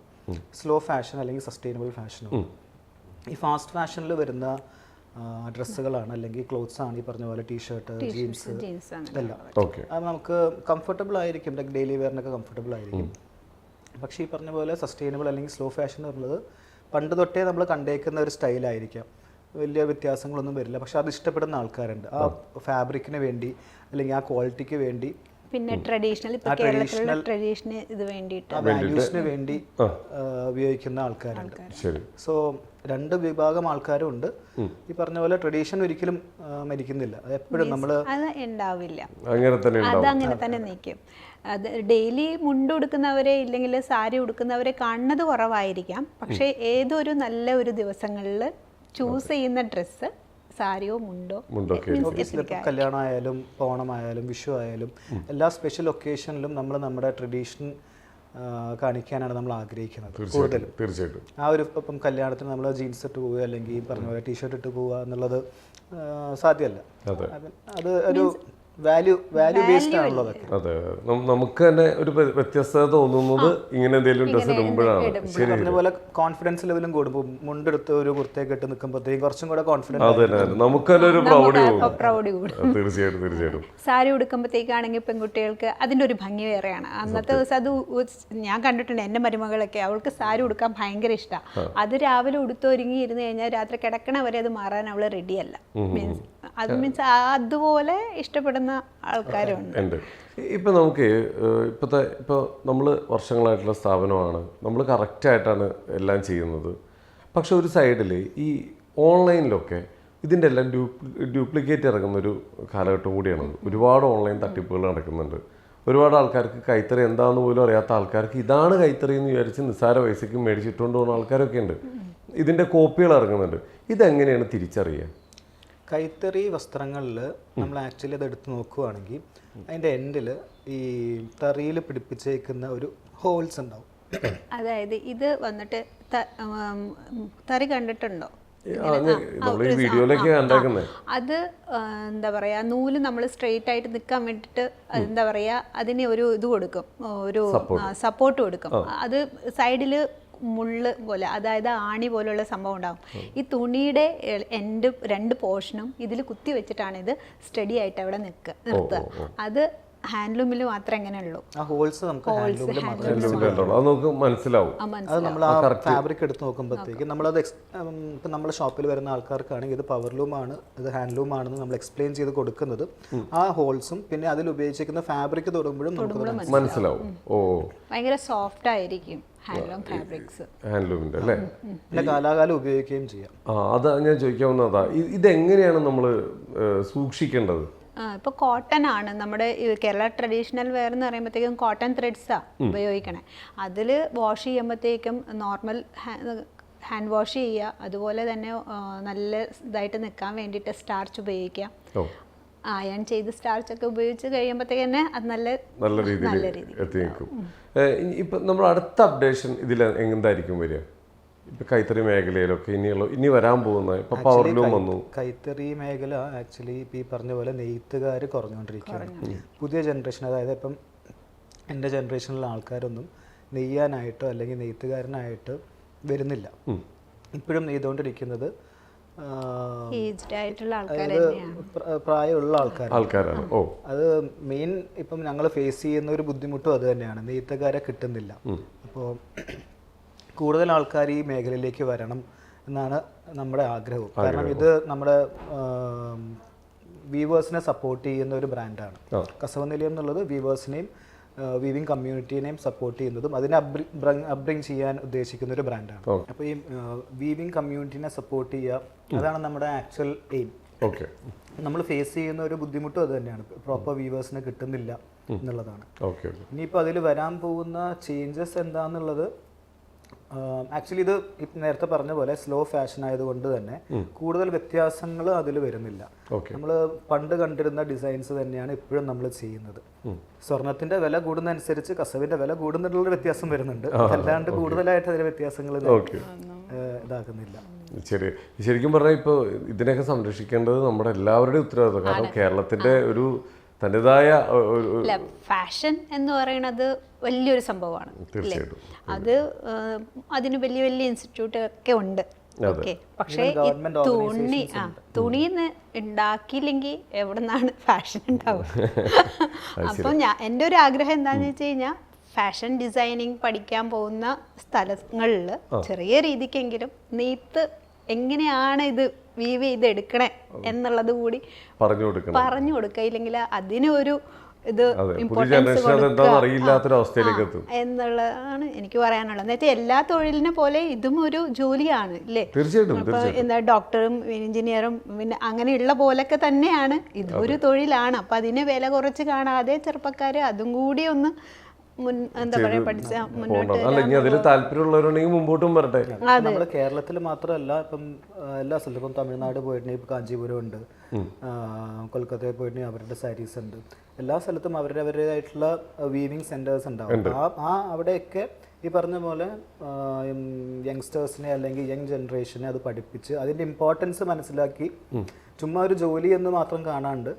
സ്ലോ ഫാഷൻ അല്ലെങ്കിൽ സസ്റ്റൈനബിൾ ഫാഷൻ ഒന്ന്. ഈ ഫാസ്റ്റ് ഫാഷനിൽ വരുന്ന ഡ്രസ്സുകളാണ് അല്ലെങ്കിൽ ക്ലോത്ത്സ് ആണ് ഈ പറഞ്ഞ പോലെ ടീഷർട്ട്, ജീൻസ് ഇതെല്ലാം. അത് നമുക്ക് കംഫർട്ടബിൾ ആയിരിക്കും, ഡെയിലി വെയറിനൊക്കെ കംഫർട്ടബിൾ ആയിരിക്കും. പക്ഷേ ഈ പറഞ്ഞ പോലെ സസ്റ്റൈനബിൾ അല്ലെങ്കിൽ സ്ലോ ഫാഷൻ എന്നുള്ളത് പണ്ട് തൊട്ടേ നമ്മൾ കണ്ടേക്കുന്ന ഒരു സ്റ്റൈലായിരിക്കാം, വലിയ വ്യത്യാസങ്ങളൊന്നും വരില്ല. പക്ഷെ അത് ഇഷ്ടപ്പെടുന്ന ആൾക്കാരുണ്ട്, ആ ഫാബ്രിക്കിന് വേണ്ടി അല്ലെങ്കിൽ ആ ക്വാളിറ്റിക്ക് വേണ്ടി, പിന്നെ ട്രഡീഷണൽ ഇത് വേണ്ടിയിട്ട് വാല്യൂസിന് വേണ്ടി ഉപയോഗിക്കുന്ന ആൾക്കാരുണ്ട്. സോ 2 വിഭാഗം ആൾക്കാരും ഉണ്ട്. ഈ പറഞ്ഞ പോലെ ട്രഡീഷൻ ഒരിക്കലും മരിക്കുന്നില്ല, അത് എപ്പോഴും നമ്മൾ ഉണ്ടാവില്ല, അതങ്ങനെ തന്നെ നിൽക്കും. അത് ഡെയിലി മുണ്ട് ഉടുക്കുന്നവരെ ഇല്ലെങ്കിൽ സാരി ഉടുക്കുന്നവരെ കാണുന്നത് കുറവായിരിക്കാം. പക്ഷേ ഏതൊരു നല്ല ഒരു ദിവസങ്ങളിൽ ചൂസ് ചെയ്യുന്ന ഡ്രസ്സ് സാരിയോ മുണ്ടോ, കല്യാണമായാലും ഓണമായാലും വിഷു ആയാലും എല്ലാ സ്പെഷ്യൽ ഒക്കേഷനിലും നമ്മൾ നമ്മുടെ ട്രഡീഷൻ കാണിക്കാനാണ് നമ്മൾ ആഗ്രഹിക്കുന്നത് കൂടുതലും. തീർച്ചയായിട്ടും ആ ഒരു ഇപ്പം കല്യാണത്തിന് നമ്മൾ ജീൻസ് ഇട്ട് പോവുക അല്ലെങ്കിൽ പറഞ്ഞ പോലെ ടീഷർട്ട് ഇട്ട് പോവുക എന്നുള്ളത് സാധ്യമല്ല. അത് ഒരു വാല്യൂ ബേസ്ഡ് ആണല്ലോ അതൊക്കെ. അതെ, നമുക്ക് തന്നെ ഒരു വ്യത്യസ്തത തോന്നുന്നത് ഇങ്ങനെ എന്തെങ്കിലും ഡ്രസ്സ് ഇടുമ്പോഴാണ്. ശരി, അതുപോലെ കോൺഫിഡൻസ് ലെവലും കൂടുമ്പോൾ മുണ്ടെടുത്ത് ഒരു കുർത്തയൊക്കെ ഇട്ട് നിൽക്കുമ്പോഴത്തേക്കും കുറച്ചും കൂടെ കോൺഫിഡൻസ് അതെ നമുക്ക് തന്നെ ഒരു പ്രൗഡി കൂടും. തീർച്ചയായിട്ടും സാരി ഉടുക്കുമ്പോഴത്തേക്കാണെങ്കിൽ പെൺകുട്ടികൾക്ക് അതിൻ്റെ ഒരു ഭംഗി വേറെയാണ്. അന്നത്തെ ദിവസം അത് ഞാൻ കണ്ടിട്ടുണ്ട്, എൻ്റെ മരുമകളൊക്കെ അവൾക്ക് സാരി ഉടുക്കാൻ ഭയങ്കര ഇഷ്ടമാണ്. അത് രാവിലെ ഉടുത്തൊരുങ്ങി ഇരുന്ന് കഴിഞ്ഞാൽ രാത്രി കിടക്കണ വരെ അത് മാറാൻ അവൾ റെഡിയല്ല. മീൻസ് അത് മീൻസ് അതുപോലെ ഇഷ്ടപ്പെടുന്ന ആൾക്കാരുണ്ട്. ഉണ്ട്. ഇപ്പം നമുക്ക് ഇപ്പോൾ നമ്മൾ വർഷങ്ങളായിട്ടുള്ള സ്ഥാപനമാണ്, നമ്മൾ കറക്റ്റായിട്ടാണ് എല്ലാം ചെയ്യുന്നത്. പക്ഷെ ഒരു സൈഡിൽ ഈ ഓൺലൈനിലൊക്കെ ഇതിൻ്റെ എല്ലാം ഡ്യൂപ്ലിക്കേറ്റ് ഇറങ്ങുന്നൊരു കാലഘട്ടം കൂടിയാണ്. ഒരുപാട് ഓൺലൈൻ തട്ടിപ്പുകൾ നടക്കുന്നുണ്ട്. ഒരുപാട് ആൾക്കാർക്ക് കൈത്തറി എന്താണെന്ന് പോലും അറിയാത്ത ആൾക്കാർക്ക് ഇതാണ് കൈത്തറി എന്ന് വിചാരിച്ച് നിസ്സാര പൈസയ്ക്ക് മേടിച്ചിട്ടുകൊണ്ട് പോകുന്ന ആൾക്കാരൊക്കെ ഉണ്ട്. ഇതിൻ്റെ കോപ്പികൾ ഇറങ്ങുന്നുണ്ട്. ഇതെങ്ങനെയാണ് തിരിച്ചറിയുക? കൈത്തറി വസ്ത്രങ്ങളിൽ നമ്മൾ ആക്ച്വലി അത് എടുത്ത് നോക്കുകയാണെങ്കിൽ അതിൻ്റെ എൻഡിൽ ഈ തറിയിൽ പിടിപ്പിച്ചേക്കുന്ന ഒരു ഹോൾസ് ഉണ്ടാവും. അതായത് ഇത് വന്നിട്ട് തറി കണ്ടിട്ടുണ്ടോ? അത് എന്താ പറയാ, നൂല് നമ്മൾ സ്ട്രെയിറ്റ് ആയിട്ട് നിൽക്കാൻ വേണ്ടിയിട്ട് എന്താ പറയാ, അതിന് ഒരു ഇത് കൊടുക്കും, ഒരു സപ്പോർട്ട് കൊടുക്കും. അത് സൈഡില് മുള്ള് പോലെ, അതായത് ആണി പോലുള്ള സംഭവം ഉണ്ടാകും. ഈ തുണിയുടെ എൻഡ് 2 പോർഷനും ഇതിൽ കുത്തി വെച്ചിട്ടാണ് ഇത് സ്റ്റഡി ആയിട്ട് അവിടെ നിർത്തുക. അത് ഹാൻഡ്ലൂമിൽ മാത്രമേ എങ്ങനെ ഉള്ളൂ. ആ ഹോൾസ് നമുക്ക് ഹാൻഡ്ലൂമിൽ മാത്രമേ മനസ്സിലാവും. അത് നമ്മൾ ആ ഫാബ്രിക് എടുത്ത് നോക്കുമ്പോഴത്തേക്ക് നമ്മളത് ഇപ്പം നമ്മുടെ ഷോപ്പിൽ വരുന്ന ആൾക്കാർക്കാണെങ്കിൽ ഇത് പവർലൂമാണ്, ഇത് ഹാൻഡ്ലൂം ആണെന്ന് നമ്മൾ എക്സ്പ്ലെയിൻ ചെയ്ത് കൊടുക്കുന്നത് ആ ഹോൾസും പിന്നെ അതിൽ ഉപയോഗിച്ചിരിക്കുന്ന ഫാബ്രിക് തൊടുമ്പോഴും നമുക്ക് മനസ്സിലാവും. ഓ, ഭയങ്കര സോഫ്റ്റ് ആയിരിക്കും ഹാൻഡ്ലൂം ഫാബ്രിക്സ്, ഹാൻഡ്ലൂമിൻ്റെ അല്ലേ. പിന്നെ കാലാകാലം ഉപയോഗിക്കുകയും ചെയ്യാം. അത് ഞാൻ ചോദിക്കാവുന്നതാ, ഇതെങ്ങനെയാണ് നമ്മൾ സൂക്ഷിക്കേണ്ടത്? ഇപ്പോൾ കോട്ടൺ ആണ് നമ്മുടെ കേരള ട്രഡീഷണൽ വെയർ എന്ന് പറയുമ്പോഴത്തേക്കും കോട്ടൺ ത്രെഡ്സാണ് ഉപയോഗിക്കണേ. അതിൽ വാഷ് ചെയ്യുമ്പോഴത്തേക്കും നോർമൽ ഹാൻഡ് വാഷ് ചെയ്യുക, അതുപോലെ തന്നെ നല്ല ഇതായിട്ട് നിൽക്കാൻ വേണ്ടിയിട്ട് സ്റ്റാർച്ച് ഉപയോഗിക്കുക. അയൺ ചെയ്ത് സ്റ്റാർച്ച് ഒക്കെ ഉപയോഗിച്ച് കഴിയുമ്പോഴത്തേക്ക് തന്നെ അത് നല്ല രീതിയിൽ എത്തി നിൽക്കും. ഇപ്പം നമ്മൾ അടുത്ത അപ്ഡേഷൻ ഇതിൽ എന്തായിരിക്കും വരിക? ഇപ്പം കൈത്തറി മേഖലയിലൊക്കെ ഇനി വരാൻ പോകുന്ന ഇപ്പം പവർലൂം വന്നു. കൈത്തറി മേഖല ആക്ച്വലി ഇപ്പം ഈ പറഞ്ഞ പോലെ നെയ്ത്തുകാർ കുറഞ്ഞുകൊണ്ടിരിക്കുകയാണ്. പുതിയ ജനറേഷൻ, അതായത് ഇപ്പം എൻ്റെ ജനറേഷനിലുള്ള ആൾക്കാരൊന്നും നെയ്യാനായിട്ടോ അല്ലെങ്കിൽ നെയ്ത്തുകാരനായിട്ട് വരുന്നില്ല. ഇപ്പോഴും നെയ്തുകൊണ്ടിരിക്കുന്നത് പ്രായമുള്ള ആൾക്കാരാണ്. അത് മെയിൻ ഇപ്പം ഞങ്ങൾ ഫേസ് ചെയ്യുന്ന ഒരു ബുദ്ധിമുട്ടും അത് തന്നെയാണ്, നെയ്ത്തുകാരെ കിട്ടുന്നില്ല. അപ്പോൾ കൂടുതൽ ആൾക്കാർ ഈ മേഖലയിലേക്ക് വരണം എന്നാണ് നമ്മുടെ ആഗ്രഹം. കാരണം ഇത് നമ്മുടെ വീവേഴ്സിനെ സപ്പോർട്ട് ചെയ്യുന്ന ഒരു ബ്രാൻഡാണ്. കസവ് നിലയം എന്നുള്ളത് വീവേഴ്സിനെയും വീവിംഗ് കമ്മ്യൂണിറ്റീനെയും സപ്പോർട്ട് ചെയ്യുന്നതും അതിനെ അപ്ബ്രിങ് ചെയ്യാൻ ഉദ്ദേശിക്കുന്ന ഒരു ബ്രാൻഡാണ്. അപ്പോൾ ഈ വീവിംഗ് കമ്മ്യൂണിറ്റീനെ സപ്പോർട്ട് ചെയ്യുക, അതാണ് നമ്മുടെ ആക്ച്വൽ എയിം. നമ്മൾ ഫേസ് ചെയ്യുന്ന ഒരു ബുദ്ധിമുട്ടും അത് തന്നെയാണ്, പ്രോപ്പർ വീവേഴ്സിനെ കിട്ടുന്നില്ല എന്നുള്ളതാണ്. ഇനിയിപ്പോൾ അതിൽ വരാൻ പോകുന്ന ചേഞ്ചസ് എന്താണെന്നുള്ളത് ആക്ച്വലി ഇത് നേരത്തെ പറഞ്ഞ പോലെ സ്ലോ ഫാഷൻ ആയതുകൊണ്ട് തന്നെ കൂടുതൽ വ്യത്യാസങ്ങൾ അതിൽ വരുന്നില്ല. നമ്മൾ പണ്ട് കണ്ടിരുന്ന ഡിസൈൻസ് തന്നെയാണ് ഇപ്പോഴും നമ്മൾ ചെയ്യുന്നത്. സ്വർണത്തിന്റെ വില കൂടുന്നതനുസരിച്ച് കസവിന്റെ വില കൂടുന്നുള്ള വ്യത്യാസം വരുന്നുണ്ട്, അല്ലാണ്ട് കൂടുതലായിട്ട് അതിലെ വ്യത്യാസങ്ങൾ ഇതാക്കുന്നില്ല. ശരിക്കും പറഞ്ഞാൽ ഇപ്പോൾ ഇതിനെയൊക്കെ സംരക്ഷിക്കേണ്ടത് നമ്മുടെ എല്ലാവരുടെയും ഉത്തരവാദിത്വം. കാരണം കേരളത്തിന്റെ ഒരു തനതായ ഫാഷൻ എന്ന് പറയുന്നത് വലിയൊരു സംഭവമാണ്. അത് അതിന് വലിയ വലിയ ഇൻസ്റ്റിറ്റ്യൂട്ട് ഒക്കെ ഉണ്ട്. ഓക്കെ, പക്ഷേ ഈ തുണിന്ന് ഉണ്ടാക്കിയില്ലെങ്കിൽ എവിടെ നിന്നാണ് ഫാഷൻ ഉണ്ടാവുക? അപ്പം എൻ്റെ ഒരു ആഗ്രഹം എന്താണെന്ന് വെച്ച് കഴിഞ്ഞാൽ ഫാഷൻ ഡിസൈനിങ് പഠിക്കാൻ പോകുന്ന സ്ഥലങ്ങളിൽ ചെറിയ രീതിക്കെങ്കിലും നെയ്ത്ത് എങ്ങനെയാണ് ഇത് വീവ് ചെയ്ത് എടുക്കണേ എന്നുള്ളത് കൂടി പറഞ്ഞു കൊടുക്കുക. ഇല്ലെങ്കിൽ അതിന് ഒരു ഇത് ഇമ്പോർട്ടൻസ് എന്നുള്ളതാണ് എനിക്ക് പറയാനുള്ളത്. എന്നുവെച്ചാൽ എല്ലാ തൊഴിലിനെ പോലെ ഇതും ഒരു ജോലിയാണ് ഇല്ലേ? അപ്പൊ എന്താ ഡോക്ടറും എഞ്ചിനീയറും പിന്നെ അങ്ങനെയുള്ള പോലൊക്കെ തന്നെയാണ് ഇതും ഒരു തൊഴിലാണ്. അപ്പൊ അതിന് വില കുറച്ച് കാണാതെ ചെറുപ്പക്കാര് അതും കൂടി ഒന്ന് എന്താ പറയാ പഠിച്ച മുന്നോട്ട് താല്പര്യമുള്ളവരുണ്ടെങ്കിൽ മുമ്പോട്ടും വരട്ടെ. നമ്മള് കേരളത്തിൽ മാത്രമല്ല, ഇപ്പം എല്ലാ സ്ഥലത്തും, ഇപ്പം തമിഴ്നാട് പോയിട്ടുണ്ടെങ്കിൽ ഇപ്പം കാഞ്ചീപുരം ഉണ്ട്, കൊൽക്കത്തയിൽ പോയിട്ടുണ്ടെങ്കിൽ അവരുടെ സാരീസ് ഉണ്ട്. എല്ലാ സ്ഥലത്തും അവരുടേതായിട്ടുള്ള വീവിങ് സെന്റേഴ്സ് ഉണ്ടാവും. അവിടെയൊക്കെ ഈ പറഞ്ഞ പോലെ യങ്സ്റ്റേഴ്സിനെ അല്ലെങ്കിൽ യങ് ജനറേഷനെ അത് പഠിപ്പിച്ച് അതിൻ്റെ ഇമ്പോർട്ടൻസ് മനസ്സിലാക്കി ചുമ്മാ ഒരു ജോലി എന്ന് മാത്രം കാണാണ്ട്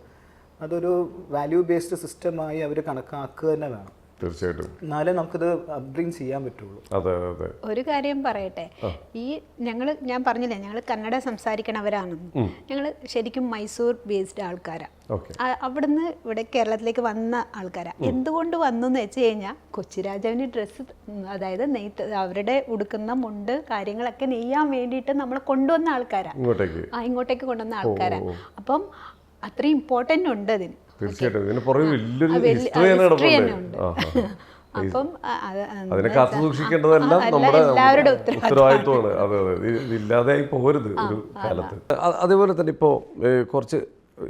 അതൊരു വാല്യൂ ബേസ്ഡ് സിസ്റ്റമായി അവർ കണക്കാക്കുക തന്നെ വേണം. തീർച്ചയായിട്ടും. എന്നാലേ നമുക്കിത് അപ്ബ്രിങ് ചെയ്യാൻ പറ്റുള്ളൂ. അതെ അതെ. ഒരു കാര്യം പറയട്ടെ, ഞാൻ പറഞ്ഞില്ലേ ഞങ്ങൾ കന്നഡ സംസാരിക്കണവരാണെന്ന്. ഞങ്ങൾ ശരിക്കും മൈസൂർ ബേസ്ഡ് ആൾക്കാരാണ്. അവിടുന്ന് ഇവിടെ കേരളത്തിലേക്ക് വന്ന ആൾക്കാരാണ്. എന്തുകൊണ്ട് വന്നു എന്ന് വെച്ച് കഴിഞ്ഞാൽ കൊച്ചിരാജാവിന് ഡ്രസ്സ്, അതായത് അവരുടെ ഉടുക്കുന്ന മുണ്ട് കാര്യങ്ങളൊക്കെ നെയ്യാൻ വേണ്ടിയിട്ട് നമ്മൾ കൊണ്ടുവന്ന ആൾക്കാരാണ്, ഇങ്ങോട്ടേക്ക് കൊണ്ടുവന്ന ആൾക്കാരാണ്. അപ്പം അത്രയും ഇമ്പോർട്ടൻ്റ് ഉണ്ട് അതിന്. അപ്പം അതിനെ കാത്തു സൂക്ഷിക്കേണ്ടതെല്ലാം നമ്മുടെ ഉത്തരവാദിത്വമാണ്. അതെ അതെ, ഇല്ലാതെയായി പോകരുത് ഒരു കാലത്ത്. അതേപോലെ തന്നെ ഇപ്പോൾ കുറച്ച്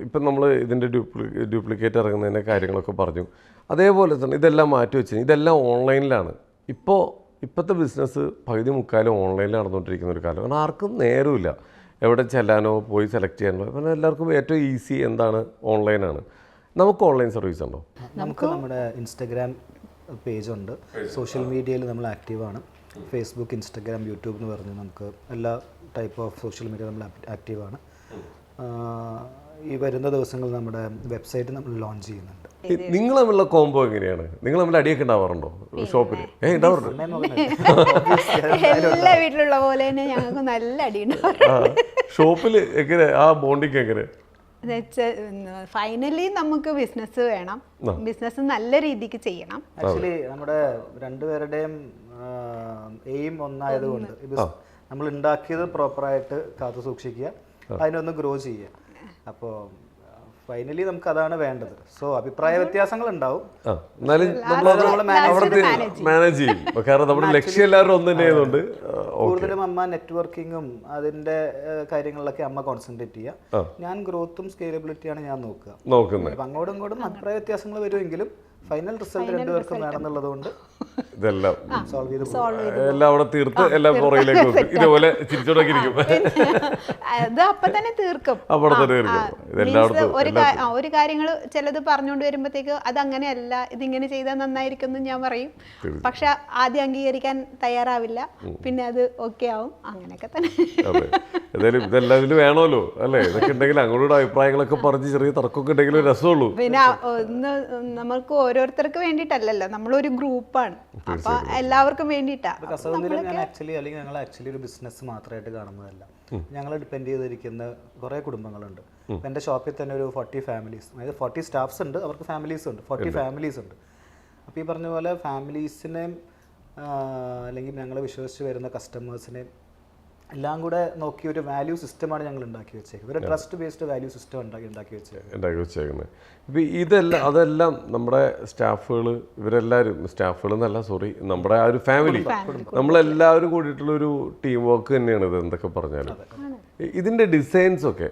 ഇപ്പം നമ്മൾ ഇതിൻ്റെ ഡ്യൂപ്ലിക്കേറ്റ് ഇറങ്ങുന്നതിൻ്റെ കാര്യങ്ങളൊക്കെ പറഞ്ഞു. അതേപോലെ തന്നെ ഇതെല്ലാം മാറ്റി വെച്ച് ഇതെല്ലാം ഓൺലൈനിലാണ്. ഇപ്പോഴത്തെ ബിസിനസ് പകുതി മുക്കാലും ഓൺലൈനിൽ നടന്നുകൊണ്ടിരിക്കുന്ന ഒരു കാലം. കാരണം ആർക്കും നേരമില്ല എവിടെ ചെല്ലാനോ പോയി സെലക്ട് ചെയ്യാനോ. കാരണം എല്ലാവർക്കും ഏറ്റവും ഈസി എന്താണ്, ഓൺലൈനാണ്. നമുക്ക് ഓൺലൈൻ സർവീസ് ഉണ്ടോ? നമുക്ക് നമ്മുടെ ഇൻസ്റ്റഗ്രാം പേജുണ്ട്, സോഷ്യൽ മീഡിയയിൽ നമ്മൾ ആക്റ്റീവാണ്. ഫേസ്ബുക്ക്, ഇൻസ്റ്റഗ്രാം, യൂട്യൂബ് എന്ന് പറഞ്ഞ് നമുക്ക് എല്ലാ ടൈപ്പ് ഓഫ് സോഷ്യൽ മീഡിയ നമ്മൾ ആക്റ്റീവാണ്. ഈ വരുന്ന ദിവസങ്ങളിൽ നമ്മുടെ വെബ്സൈറ്റ് നമ്മൾ ലോഞ്ച് ചെയ്യുന്നുണ്ട്. നിങ്ങൾ തമ്മിലുള്ള കോംബോ എങ്ങനെയാണ്? നിങ്ങൾ തമ്മിൽ അടിയൊക്കെ ഉണ്ടാവാറുണ്ടോ ഷോപ്പിൽ? എല്ലാ വീട്ടിലുള്ള പോലെ തന്നെ ഞങ്ങൾക്ക് നല്ല അടി ഉണ്ടാവാറുണ്ട്. ഷോപ്പിൽ എങ്ങനെ ആ ബോണ്ടിങ് എങ്ങനെ? ഫൈനലി നമുക്ക് ബിസിനസ് വേണം, ബിസിനസ് നല്ല രീതിക്ക് ചെയ്യണം. ആക്ച്വലി നമ്മുടെ രണ്ടുപേരുടെയും എയിം ഒന്നായതുകൊണ്ട് നമ്മൾ ഉണ്ടാക്കിയത് പ്രോപ്പറായിട്ട് കാത്തു സൂക്ഷിക്കുക, അതിനൊന്ന് ഗ്രോ ചെയ്യുക. അപ്പോൾ ഫൈനലി നമുക്ക് അതാണ് വേണ്ടത്. സോ അഭിപ്രായ വ്യത്യാസങ്ങൾ ഉണ്ടാവും, മാനേജ് ചെയ്യും. കാരണം നമ്മുടെ ലക്ഷ്യം എല്ലാവരും ഒന്ന് തന്നെ ആയതുകൊണ്ട് കൂടുതലും അമ്മ നെറ്റ്വർക്കിങ്ങും അതിന്റെ കാര്യങ്ങളിലൊക്കെ അമ്മ കോൺസെൻട്രേറ്റ് ചെയ്യുക. ഞാൻ ഗ്രോത്തും സ്കേലബിലിറ്റിയാണ് ഞാൻ നോക്കുന്നത്. അപ്പം അങ്ങോട്ടും ഇങ്ങോട്ടും അഭിപ്രായ വ്യത്യാസങ്ങൾ വരുമെങ്കിലും ഫൈനൽ റിസൾട്ട് രണ്ടുപേർക്കും വേണമെന്നുള്ളത് കൊണ്ട് ഇതെല്ലാം എല്ലാം അവിടെ തീർത്ത് എല്ലാം പുറകിലേക്ക് വെക്കും. ഇതുപോലെ ചിരിച്ചോടൊക്കെയിരിക്കും. അത് അപ്പൊ തന്നെ തീർക്കും. ഒരു കാര്യങ്ങൾ ചിലത് പറഞ്ഞുകൊണ്ട് വരുമ്പോഴത്തേക്ക് അത് അങ്ങനെയല്ല, ഇതിങ്ങനെ ചെയ്താൽ നന്നായിരിക്കും എന്ന് ഞാൻ പറയും. പക്ഷെ ആദ്യം അംഗീകരിക്കാൻ തയ്യാറാവില്ല, പിന്നെ അത് ഓക്കെ ആവും. അങ്ങനെയൊക്കെ തന്നെ. ഏതായാലും ഇതെല്ലാം ഇതിൽ വേണമല്ലോ അല്ലേ? ഇതൊക്കെ ഉണ്ടെങ്കിൽ അങ്ങോട്ട് അഭിപ്രായങ്ങളൊക്കെ പറഞ്ഞ് ചെറിയ തർക്കമൊക്കെ ഉണ്ടെങ്കിലും രസമുള്ളൂ. പിന്നെ നമുക്ക് ഓരോരുത്തർക്ക് വേണ്ടിയിട്ടല്ലല്ലോ, നമ്മളൊരു ഗ്രൂപ്പാണ്. അപ്പൊ എല്ലാവർക്കും വേണ്ടിയിട്ടാ. ഞങ്ങൾ ആക്ച്വലി ഒരു ബിസിനസ് മാത്രമായിട്ട് കാണുന്നതല്ല. ഞങ്ങൾ ഡിപ്പെൻഡ് ചെയ്തിരിക്കുന്ന കുറേ കുടുംബങ്ങളുണ്ട്. എൻ്റെ ഷോപ്പിൽ തന്നെ ഒരു 40 ഫാമിലീസ്, അതായത് 40 സ്റ്റാഫ്സ് ഉണ്ട്, അവർക്ക് ഫാമിലീസ് ഉണ്ട്, 40 ഫാമിലീസ് ഉണ്ട്. അപ്പോൾ ഈ പറഞ്ഞ പോലെ ഫാമിലീസിനെയും അല്ലെങ്കിൽ ഞങ്ങൾ വിശ്വസിച്ച് വരുന്ന കസ്റ്റമേഴ്സിനെയും എല്ലാം കൂടെ നോക്കി ഒരു വാല്യൂ സിസ്റ്റമാണ് ഞങ്ങൾ ഉണ്ടാക്കി വെച്ചേക്കുന്നത്. ഒരു ട്രസ്റ്റ് ബേസ്ഡ് വാല്യൂ സിസ്റ്റം ഉണ്ടാക്കി വെച്ചേക്കുന്നത്. ഇപ്പം അതെല്ലാം നമ്മുടെ സ്റ്റാഫുകൾ, സ്റ്റാഫുകൾ എന്നല്ല, സോറി, നമ്മുടെ ആ ഒരു ഫാമിലി, നമ്മളെല്ലാവരും കൂടിയിട്ടുള്ളൊരു ടീം വർക്ക് തന്നെയാണ് ഇത്. എന്തൊക്കെ പറഞ്ഞാലും ഇതിൻ്റെ ഡിസൈൻസൊക്കെ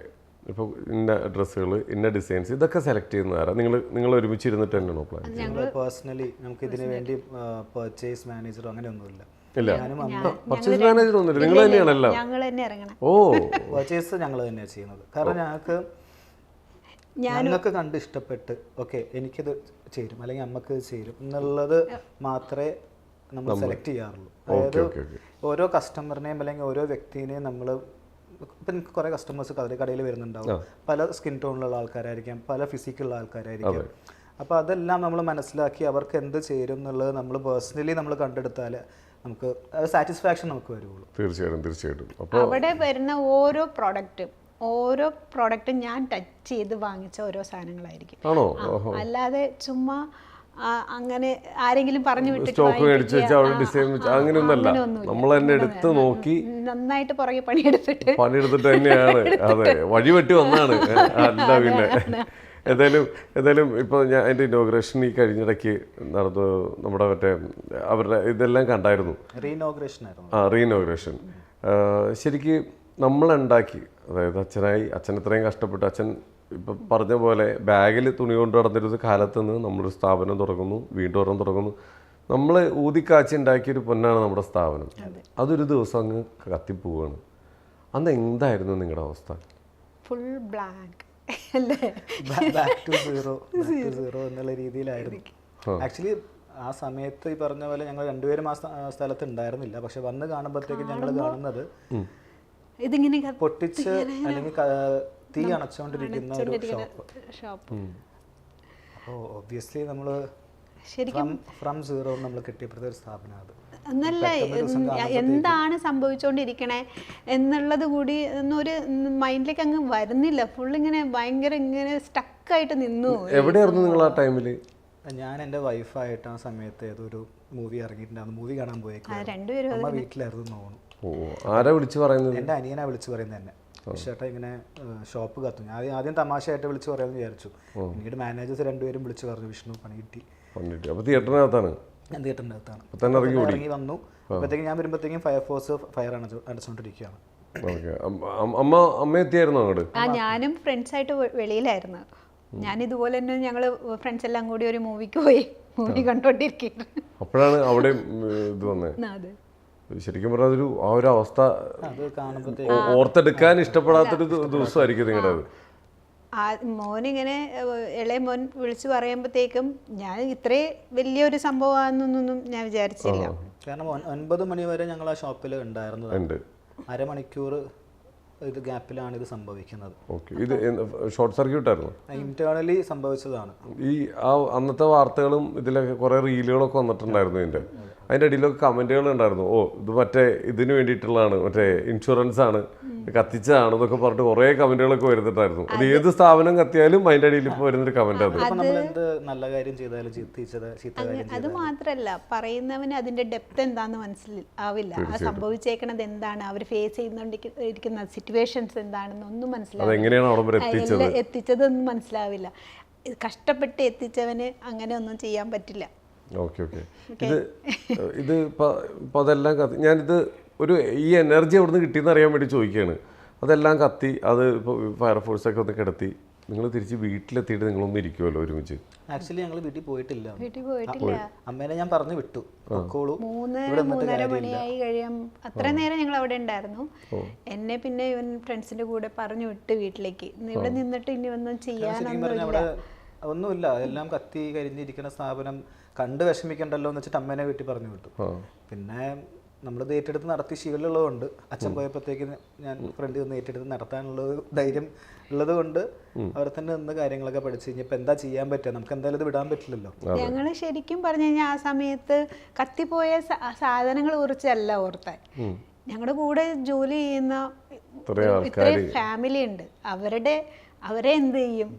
ഇപ്പോൾ ഇന്ന ഡ്രസ്സുകൾ, ഇന്ന ഡിസൈൻസ്, ഇതൊക്കെ സെലക്ട് ചെയ്യുന്നതാരാ? നിങ്ങൾ ഒരുമിച്ച് ഇരുന്നിട്ട് തന്നെയാണോ പ്ലാൻ? ഞങ്ങൾ പേഴ്സണലി നമുക്ക് ഇതിന് വേണ്ടി പർച്ചേസ് മാനേജറോ അങ്ങനെയൊന്നുമില്ല. പർച്ചേസ് മാനേജർ ഒന്നുമില്ല, നിങ്ങൾ തന്നെയാണല്ലോ. ഓ, പർച്ചേസ് ഞങ്ങൾ തന്നെയാണ് ചെയ്യുന്നത്. കാരണം ഞങ്ങൾക്ക് കണ്ട് ഇഷ്ടപ്പെട്ട് ഓക്കെ എനിക്കിത് ചേരും അല്ലെങ്കിൽ അമ്മക്ക് ചേരും എന്നുള്ളത് മാത്രമേ നമ്മൾ സെലക്ട് ചെയ്യാറുള്ളൂ. അതായത് ഓരോ കസ്റ്റമറിനെയും അല്ലെങ്കിൽ ഓരോ വ്യക്തിനെയും നമ്മൾ ഇപ്പം എനിക്ക് കുറേ കസ്റ്റമേഴ്സ് കടയിൽ വരുന്നുണ്ടാവും. പല സ്കിൻ ടോണിലുള്ള ആൾക്കാരായിരിക്കാം, പല ഫിസിക്കുള്ള ആൾക്കാരായിരിക്കാം. അപ്പോൾ അതെല്ലാം നമ്മൾ മനസ്സിലാക്കി അവർക്ക് എന്ത് ചേരും എന്നുള്ളത് നമ്മൾ പേഴ്സണലി നമ്മൾ കണ്ടെടുത്താൽ നമുക്ക് സാറ്റിസ്ഫാക്ഷൻ നമുക്ക് വരുള്ളൂ. തീർച്ചയായിട്ടും. അവിടെ വരുന്ന ഓരോ പ്രോഡക്റ്റും ഞാൻ ടച്ച് ചെയ്ത് വാങ്ങിച്ച ഓരോ സാധനങ്ങളായിരിക്കും. അല്ലാതെ ചുമ്മാ അങ്ങനെ ആരെങ്കിലും പറഞ്ഞു വിട്ടിട്ട് അങ്ങനെയൊന്നല്ല, നമ്മൾ തന്നെ എടുത്ത് നോക്കി നന്നായിട്ട് പുറകെ പണിയെടുത്തിട്ട് തന്നെയാണ്. അതെ, വഴിവെട്ടി വന്നാണ്. അല്ല പിന്നെ ഏതായാലും ഇപ്പോൾ ഞാൻ എൻ്റെ ഇനോഗ്രേഷൻ ഈ കഴിഞ്ഞിടയ്ക്ക് നടന്നു, നമ്മുടെ മറ്റേ അവരുടെ ഇതെല്ലാം കണ്ടായിരുന്നു. റീഇനോഗ്രേഷൻ ശരിക്ക് നമ്മളുണ്ടാക്കി, അതായത് അച്ഛൻ ഇത്രയും കഷ്ടപ്പെട്ട്, അച്ഛൻ ഇപ്പം പറഞ്ഞ പോലെ ബാഗിൽ തുണി കൊണ്ട് നടന്നിരുന്ന കാലത്ത് നിന്ന് നമ്മളൊരു സ്ഥാപനം തുടങ്ങുന്നു, വീണ്ടും ഒരെണ്ണം തുടങ്ങുന്നു. നമ്മൾ ഊതിക്കാച്ചി ഉണ്ടാക്കിയൊരു പൊന്നാണ് നമ്മുടെ സ്ഥാപനം. അതൊരു ദിവസം അങ്ങ് കത്തിപ്പോവാണ്. അന്ന് എന്തായിരുന്നു നിങ്ങളുടെ അവസ്ഥ? Full black, back to zero എന്നുള്ള രീതിയിലായിരുന്നു. ആക്ച്വലി ആ സമയത്ത് ഈ പറഞ്ഞ പോലെ ഞങ്ങൾ രണ്ടുപേരും ആ സ്ഥലത്ത് ഉണ്ടായിരുന്നില്ല. പക്ഷെ വന്ന് കാണുമ്പോഴത്തേക്കും ഞങ്ങൾ കാണുന്നത് ഇതിങ്ങനെ പൊട്ടിച്ച് അല്ലെങ്കിൽ തീ അണച്ചുകൊണ്ടിരിക്കുന്ന ഒരു ഷോപ്പ്. അപ്പോൾ ഒബ്വിയസ്ലി നമ്മൾ ശരിക്കും ഫ്രം സീറോ നമ്മൾ കെട്ടിയപ്പോഴത്തെ ഒരു സ്ഥാപനം അത്. എന്നല്ല എന്താണ് സംഭവിച്ചുകൊണ്ടിരിക്കണേ എന്നുള്ളത് കൂടി ഒന്നൊരു മൈൻഡിലേക്ക് അങ്ങ് വരുന്നില്ല. ഫുൾ ഇങ്ങനെ ഭയങ്കര ഇങ്ങനെ സ്റ്റക്കായിട്ട് നിന്നു. എവിടെയായിരുന്നു നിങ്ങൾ ആ ടൈമിൽ? ഞാൻ എൻ്റെ വൈഫായിട്ട് ആ സമയത്ത് ഏതൊരു മൂവി ഇറങ്ങിയിട്ടുണ്ടായിരുന്നു, മൂവി കാണാൻ പോയേക്കാണ്. രണ്ടുപേരും അമ്മ വീട്ടിലായിരുന്നു തോന്നുന്നു. ആരാ വിളിച്ചു പറയുന്നത്? എൻ്റെ അനിയനാ വിളിച്ചു പറയുന്നത് തന്നെ. ചേട്ടാ ഇങ്ങനെ ഷോപ്പ് കത്തും. ഞാൻ ആദ്യം തമാശയായിട്ട് വിളിച്ചു പറയാമെന്ന് വിചാരിച്ചു. പിന്നീട് മാനേജേഴ്സ് രണ്ടുപേരും വിളിച്ചു പറഞ്ഞു വിഷ്ണു പണി കിട്ടി. അപ്പോൾ തിയേറ്ററിനകത്താണ്? ഞാൻ തിയേറ്ററിൻ്റെ അകത്താണ്. ഇറങ്ങി വന്നു. അപ്പോഴത്തേക്കും ഞാൻ വരുമ്പോഴത്തേക്കും ഫയർഫോഴ്സ് ഫയർ അടച്ചുകൊണ്ടിരിക്കുകയാണ്. അമ്മ എത്തിയായിരുന്നു അങ്ങോട്ട്? ഞാനും ഫ്രണ്ട്സായിട്ട് വെളിയിലായിരുന്നു. ഞാൻ ഇതുപോലെ തന്നെ ഞങ്ങള് ഫ്രണ്ട്സ് എല്ലാം കൂടി ഒരു മൂവിക്ക് പോയി മൂവി കണ്ടോണ്ടിരിക്കുകയാണ്. അപ്പോഴാണ് അവിടെ ഇത് വന്നത്. ശരിക്കും പറഞ്ഞാൽ അതൊരു ആ ഒരു അവസ്ഥ ഓർത്തെടുക്കാൻ ഇഷ്ടപ്പെടാത്തൊരു ദിവസമായിരിക്കും നിങ്ങളുടെ അത്. മോനിങ്ങനെ ഇളയ മോൻ വിളിച്ചു പറയുമ്പോഴത്തേക്കും ഞാൻ ഇത്രയും വലിയൊരു സംഭവമാണെന്നൊന്നും ഞാൻ വിചാരിച്ചില്ല. കാരണം 9 മണി വരെ ഞങ്ങൾ ആ ഷോപ്പിൽ ഉണ്ടായിരുന്നത്. അരമണിക്കൂർ ഇത് ഗ്യാപ്പിലാണ് ഇത് സംഭവിക്കുന്നത്. ഇത് ഷോർട്ട് സർക്യൂട്ട് ആയിരുന്നു, ഇന്റേണലി സംഭവിച്ചതാണ്. ഈ ആ അന്നത്തെ വാർത്തകളും ഇതിലൊക്കെ കുറെ റീലുകളൊക്കെ വന്നിട്ടുണ്ടായിരുന്നു. അതിൻ്റെ അടിയിലൊക്കെ കമന്റുകൾ ഉണ്ടായിരുന്നു. ഓ ഇത് മറ്റേ ഇതിന് വേണ്ടിയിട്ടുള്ളതാണ്, മറ്റേ ഇൻഷുറൻസ് ആണ്, കത്തിച്ചതാണ് എന്നൊക്കെ പറഞ്ഞിട്ട് കുറെ കമന്റുകളൊക്കെ വരുന്നുണ്ടായിരുന്നു. അത് ഏത് സ്ഥാപനം കത്തിയാലും അതിൻ്റെ അടിയിൽ ഇപ്പോൾ വരുന്നൊരു കമന്റ് ആണ്. നല്ല കാര്യം ചെയ്താലും അത് മാത്രല്ല, പറയുന്നവന് അതിന്റെ ഡെപ്ത് എന്താന്ന് മനസ്സിലാവില്ല. ആ സംഭവിച്ചേക്കണത് എന്താണ്, അവർ ഫേസ് ചെയ്യുന്നോണ്ടിരിക്കുന്ന സിറ്റുവേഷൻസ് എന്താണെന്ന് ഒന്നും മനസ്സിലാവില്ല. എത്തിച്ചതൊന്നും മനസ്സിലാവില്ല. കഷ്ടപ്പെട്ട് എത്തിച്ചവന് അങ്ങനെ ഒന്നും ചെയ്യാൻ പറ്റില്ല. Okay okay. ഇത് ഇപ്പോൾ അതെല്ലാം കത്തി, ഞാനിത് ഒരു ഈ എനർജി എവിടെ നിന്ന് കിട്ടിയെന്ന് അറിയാൻ വേണ്ടി ചോദിക്കുകയാണ്. അതെല്ലാം കത്തി, അത് ഇപ്പോൾ ഫയർഫോഴ്സൊക്കെ ഒന്ന് കിടത്തി, നിങ്ങൾ തിരിച്ച് വീട്ടിലെത്തിയിട്ട് നിങ്ങളൊന്നും ഇരിക്കുമല്ലോ ഒരുമിച്ച്? ആക്ച്വലി ഞങ്ങൾ വീട്ടിൽ പോയിട്ടില്ല. അമ്മേനെ ഞാൻ പറഞ്ഞു വിട്ടു, 3-3:30 മണിയായി കഴിയാം. അത്ര നേരം ഞങ്ങൾ അവിടെ ഉണ്ടായിരുന്നു. എന്നെ പിന്നെ ഇവൻ ഫ്രണ്ട്സിന്റെ കൂടെ പറഞ്ഞു വിട്ട് വീട്ടിലേക്ക്. ഇവിടെ നിന്നിട്ട് ഇനി ഒന്നും ഒന്നുമില്ല, എല്ലാം കത്തി കരിഞ്ഞിരിക്കുന്ന സ്ഥാപനം കണ്ട് വിഷമിക്കണ്ടല്ലോ എന്ന് വെച്ചിട്ട് അമ്മേനെ വീട്ടിൽ പറഞ്ഞു വിട്ടു. പിന്നെ നമ്മളിത് ഏറ്റെടുത്ത് നടത്തി ശീലമുള്ളതുകൊണ്ട് അച്ഛൻ പോയപ്പോഴത്തേക്ക് ഞാൻ ഫ്രണ്ട് നിന്ന് ഏറ്റെടുത്ത് നടത്താനുള്ള ധൈര്യം ഉള്ളത് കൊണ്ട് അവിടെ തന്നെ നിന്ന് കാര്യങ്ങളൊക്കെ പഠിച്ചു കഴിഞ്ഞപ്പോൾ എന്താ ചെയ്യാൻ പറ്റുക, നമുക്ക് എന്തായാലും ഇത് വിടാൻ പറ്റില്ലല്ലോ. ഞങ്ങൾ ശരിക്കും പറഞ്ഞു കഴിഞ്ഞാൽ ആ സമയത്ത് കത്തിപ്പോയ സാധനങ്ങൾ കുറിച്ചല്ല ഓർത്താൻ. ഞങ്ങളുടെ കൂടെ ജോലി ചെയ്യുന്ന ഇത്രയും ഫാമിലി ഉണ്ട്, അവരെ എന്ത് ചെയ്യും,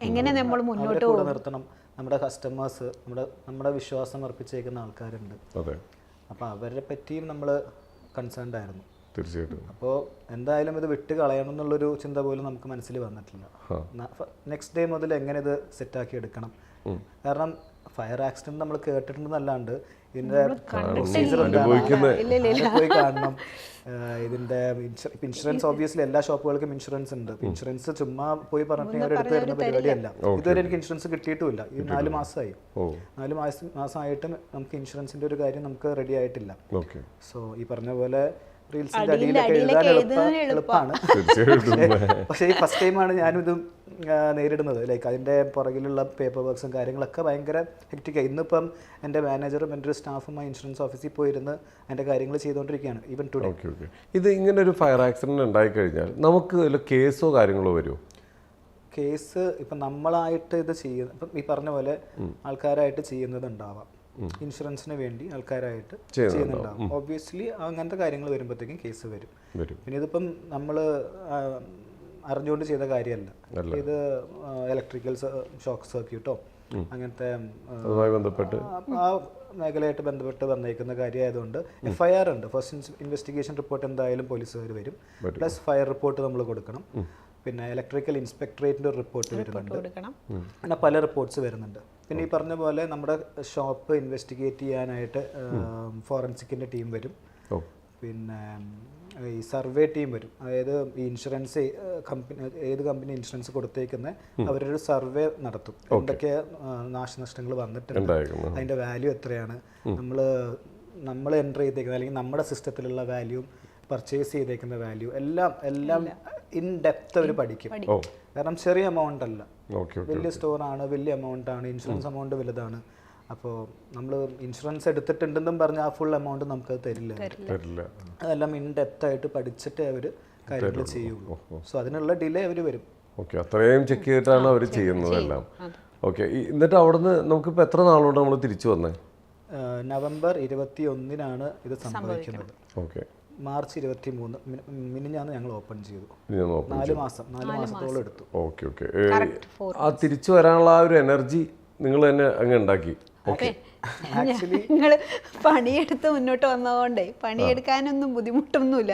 എങ്ങനെ നമ്മൾ മുന്നോട്ട് നിർത്തണം. നമ്മുടെ കസ്റ്റമേഴ്സ്, നമ്മുടെ വിശ്വാസം അർപ്പിച്ചേക്കുന്ന ആൾക്കാരുണ്ട്. അപ്പോൾ അവരെ പറ്റിയും നമ്മൾ കൺസേൺഡ് ആയിരുന്നു. തീർച്ചയായിട്ടും. അപ്പോൾ എന്തായാലും ഇത് വിട്ട് കളയണം എന്നുള്ളൊരു ചിന്ത പോലും നമുക്ക് മനസ്സിൽ വന്നിട്ടില്ല. നെക്സ്റ്റ് ഡേ മുതൽ എങ്ങനെ ഇത് സെറ്റാക്കി എടുക്കണം. കാരണം ഫയർ ആക്സിഡന്റ് നമ്മൾ കേട്ടിട്ടുണ്ടെന്നല്ലാണ്ട് ഇതിൻ്റെ പ്രൊസീജിയർ പോയി കാണണം. ഇതിൻ്റെ ഇൻഷുറൻസ് ഓബ്വിയസ്ലി എല്ലാ ഷോപ്പുകൾക്കും ഇൻഷുറൻസ് ഉണ്ട്. ഇൻഷുറൻസ് ചുമ്മാ പോയി പറഞ്ഞിട്ട് അവരെടുത്ത് തരുന്ന പരിപാടിയല്ല. ഇതുവരെ എനിക്ക് ഇൻഷുറൻസ് കിട്ടിയിട്ടുമില്ല. ഈ 4 മാസമായി. 4 മാസമായിട്ട് നമുക്ക് ഇൻഷുറൻസിന്റെ ഒരു കാര്യം നമുക്ക് റെഡി ആയിട്ടില്ല. സോ ഈ പറഞ്ഞ പോലെ റീൽസിന്റെ അടിയിലൊക്കെ എഴുതാൻ എളുപ്പമാണ്. പക്ഷേ ഈ ഫസ്റ്റ് ടൈമാണ് ഞാനിത് നേരിടുന്നത്. ലൈക്ക് അതിൻ്റെ പുറകിലുള്ള പേപ്പർ വർക്ക്സും കാര്യങ്ങളൊക്കെ ഭയങ്കര ഹെക്റ്റിക്കായി. ഇന്നിപ്പം എൻ്റെ മാനേജറും എൻ്റെ ഒരു സ്റ്റാഫുമായി ഇൻഷുറൻസ് ഓഫീസിൽ പോയിരുന്ന് അതിൻ്റെ കാര്യങ്ങൾ ചെയ്തുകൊണ്ടിരിക്കുകയാണ് ഈവൻ ടുഡേ. ഇത് ഇങ്ങനെ ഒരു ഫയർ ആക്സിഡൻറ്റ് ഉണ്ടായിക്കഴിഞ്ഞാൽ നമുക്ക് കേസോ കാര്യങ്ങളോ വരുമോ? കേസ് ഇപ്പം നമ്മളായിട്ട് ഇത് ചെയ്യുന്ന, ഇപ്പം ഈ പറഞ്ഞ പോലെ ആൾക്കാരായിട്ട് ചെയ്യുന്നത് ഉണ്ടാവാം. ഇൻഷുറൻസിന് വേണ്ടി ആൾക്കാരായിട്ട് ചെയ്യുന്നുണ്ടാവും. ഓബ്വിയസ്ലി അങ്ങനത്തെ കാര്യങ്ങൾ വരുമ്പോഴത്തേക്കും കേസ് വരും. പിന്നെ ഇതിപ്പം നമ്മൾ അറിഞ്ഞുകൊണ്ട് ചെയ്ത കാര്യമല്ല. ഇത് ഇലക്ട്രിക്കൽ ഷോക്ക് സർക്യൂട്ടോ അങ്ങനത്തെ ആ മേഖലയായിട്ട് ബന്ധപ്പെട്ട് വന്നേക്കുന്ന കാര്യമായതുകൊണ്ട് FIR ഉണ്ട്. ഫസ്റ്റ് ഇൻവെസ്റ്റിഗേഷൻ റിപ്പോർട്ട് എന്തായാലും പോലീസുകാർ വരും. പ്ലസ് ഫയർ റിപ്പോർട്ട് നമ്മൾ കൊടുക്കണം. പിന്നെ ഇലക്ട്രിക്കൽ ഇൻസ്പെക്ടറേറ്റിൻ്റെ ഒരു റിപ്പോർട്ട് വരുന്നുണ്ട്. അങ്ങനെ പല റിപ്പോർട്ട്സ് വരുന്നുണ്ട്. പിന്നെ ഈ പറഞ്ഞ പോലെ നമ്മുടെ ഷോപ്പ് ഇൻവെസ്റ്റിഗേറ്റ് ചെയ്യാനായിട്ട് ഫോറൻസിക്കിൻ്റെ ടീം വരും. പിന്നെ ഈ സർവേ ടീം വരും. അതായത് ഈ ഇൻഷുറൻസ് ഏത് കമ്പനി ഇൻഷുറൻസ് കൊടുത്തേക്കുന്നത് അവരൊരു സർവേ നടത്തും. എന്തൊക്കെ നാശനഷ്ടങ്ങൾ വന്നിട്ടുണ്ട്, അതിൻ്റെ വാല്യൂ എത്രയാണ്, നമ്മൾ എൻ്റർ ചെയ്തേക്കുന്നത് അല്ലെങ്കിൽ നമ്മുടെ സിസ്റ്റത്തിലുള്ള വാല്യൂ, പർച്ചേസ് ചെയ്തേക്കുന്ന വാല്യൂ എല്ലാം ഇൻ ഡെപ്ത് അവർ പഠിക്കും. കാരണം ചെറിയ എമൗണ്ട് അല്ല, വലിയ സ്റ്റോറാണ്, വലിയ എമൗണ്ട് ആണ്, ഇൻഷുറൻസ് എമൗണ്ട് വലുതാണ്. അപ്പോൾ നമ്മൾ ഇൻഷുറൻസ് എടുത്തിട്ടുണ്ടെന്നും പറഞ്ഞാൽ ആ ഫുൾ എമൗണ്ട് നമുക്ക് തരില്ല. അതെല്ലാം ഇൻ ഡെപ്ത് ആയിട്ട് പഠിച്ചിട്ടേ അവർ കാര്യങ്ങൾ ചെയ്യുള്ളൂ. സോ അതിനുള്ള ഡിലേ അവർ വരും. അത്രയും ചെക്ക് ചെയ്തിട്ടാണ് അവർ ചെയ്യുന്നതെല്ലാം. ഓക്കെ. എന്നിട്ട് അവിടുന്ന് നമുക്കിപ്പോൾ എത്ര നാളുകൊണ്ട് നമ്മൾ തിരിച്ചു വന്നേ? നവംബർ 21-നാണ് ഇത് സംഭവിക്കുന്നത്. ഓക്കെ. മാർച്ച് 23 മിനിഞ്ഞാന്ന് ഞങ്ങൾ ഓപ്പൺ ചെയ്തു. 4 മാസത്തോളം എടുത്തു. Okay okay. ആ തിരിച്ചു വരാനുള്ള ആ ഒരു എനർജി നിങ്ങൾ തന്നെ അങ്ങ് ഉണ്ടാക്കി. ഞങ്ങള് പണിയെടുത്ത് മുന്നോട്ട് വന്നതുകൊണ്ടേ പണിയെടുക്കാനൊന്നും ബുദ്ധിമുട്ടൊന്നുമില്ല.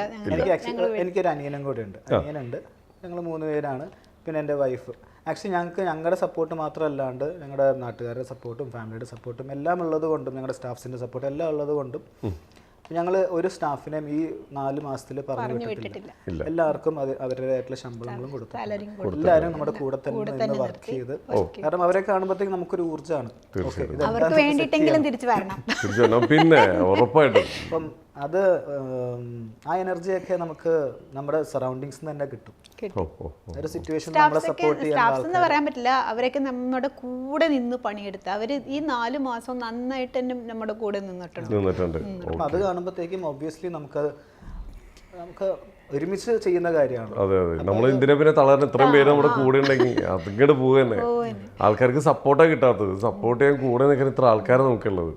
എനിക്കൊരു അനിയനും കൂടെ ഉണ്ട്. അനിയനുണ്ട്. ഞങ്ങൾ 3 പേരാണ്. പിന്നെ എൻ്റെ വൈഫ്. ആക്ച്വലി ഞങ്ങൾക്ക് ഞങ്ങളുടെ സപ്പോർട്ട് മാത്രമല്ലാണ്ട് ഞങ്ങളുടെ നാട്ടുകാരുടെ സപ്പോർട്ടും ഫാമിലിയുടെ സപ്പോർട്ടും എല്ലാം ഉള്ളത് കൊണ്ടും ഞങ്ങളുടെ സ്റ്റാഫ്സിൻ്റെ സപ്പോർട്ടും എല്ലാം ഉള്ളത് കൊണ്ടും ഞങ്ങൾ ഒരു സ്റ്റാഫിനെയും ഈ 4 മാസത്തിൽ പറഞ്ഞു വിട്ടിട്ടില്ല. എല്ലാവർക്കും അവരുടേതായിട്ടുള്ള ശമ്പളങ്ങളും കൊടുത്തു. എല്ലാവരും നമ്മുടെ കൂടെ തന്നെ വർക്ക് ചെയ്ത്, കാരണം അവരെ കാണുമ്പോഴത്തേക്കും നമുക്കൊരു ഊർജ്ജമാണ്. അവർക്ക് വേണ്ടിയിട്ടെങ്കിലും തിരിച്ചു വരണം. പിന്നെ ഉറപ്പായിട്ടും അപ്പം അത് ആ എനർജിയൊക്കെ നമുക്ക് നമ്മുടെ സറൗണ്ടിങ്സ് തന്നെ കിട്ടും. ഒരു സിറ്റുവേഷൻ നമ്മളെ സപ്പോർട്ട് ചെയ്യാൻ പറയാൻ പറ്റില്ല. അവരൊക്കെ നമ്മുടെ കൂടെ നിന്ന് പണിയെടുത്ത് അവര് ഈ 4 മാസം നന്നായിട്ട് തന്നെ നമ്മുടെ കൂടെ നിന്നിട്ടുണ്ട്. അത് കാണുമ്പോഴത്തേക്കും ഒബ്വിയസ്ലി നമുക്ക് ഒരുമിച്ച് ചെയ്യുന്ന കാര്യമാണ്. അതെ അതെ. നമ്മൾ എന്തിനാ പിന്നെ തളർന്ന് ഇത്രയും പേര് നമ്മുടെ കൂടെ ഉണ്ടെങ്കിൽ അതിങ്ങോട്ട് പോവുക തന്നെ. ആൾക്കാർക്ക് സപ്പോർട്ടാണ് കിട്ടാത്തത്. സപ്പോർട്ട് ചെയ്യാൻ കൂടെ നിൽക്കുന്ന ഇത്ര ആൾക്കാരാണ് നമുക്കുള്ളത്.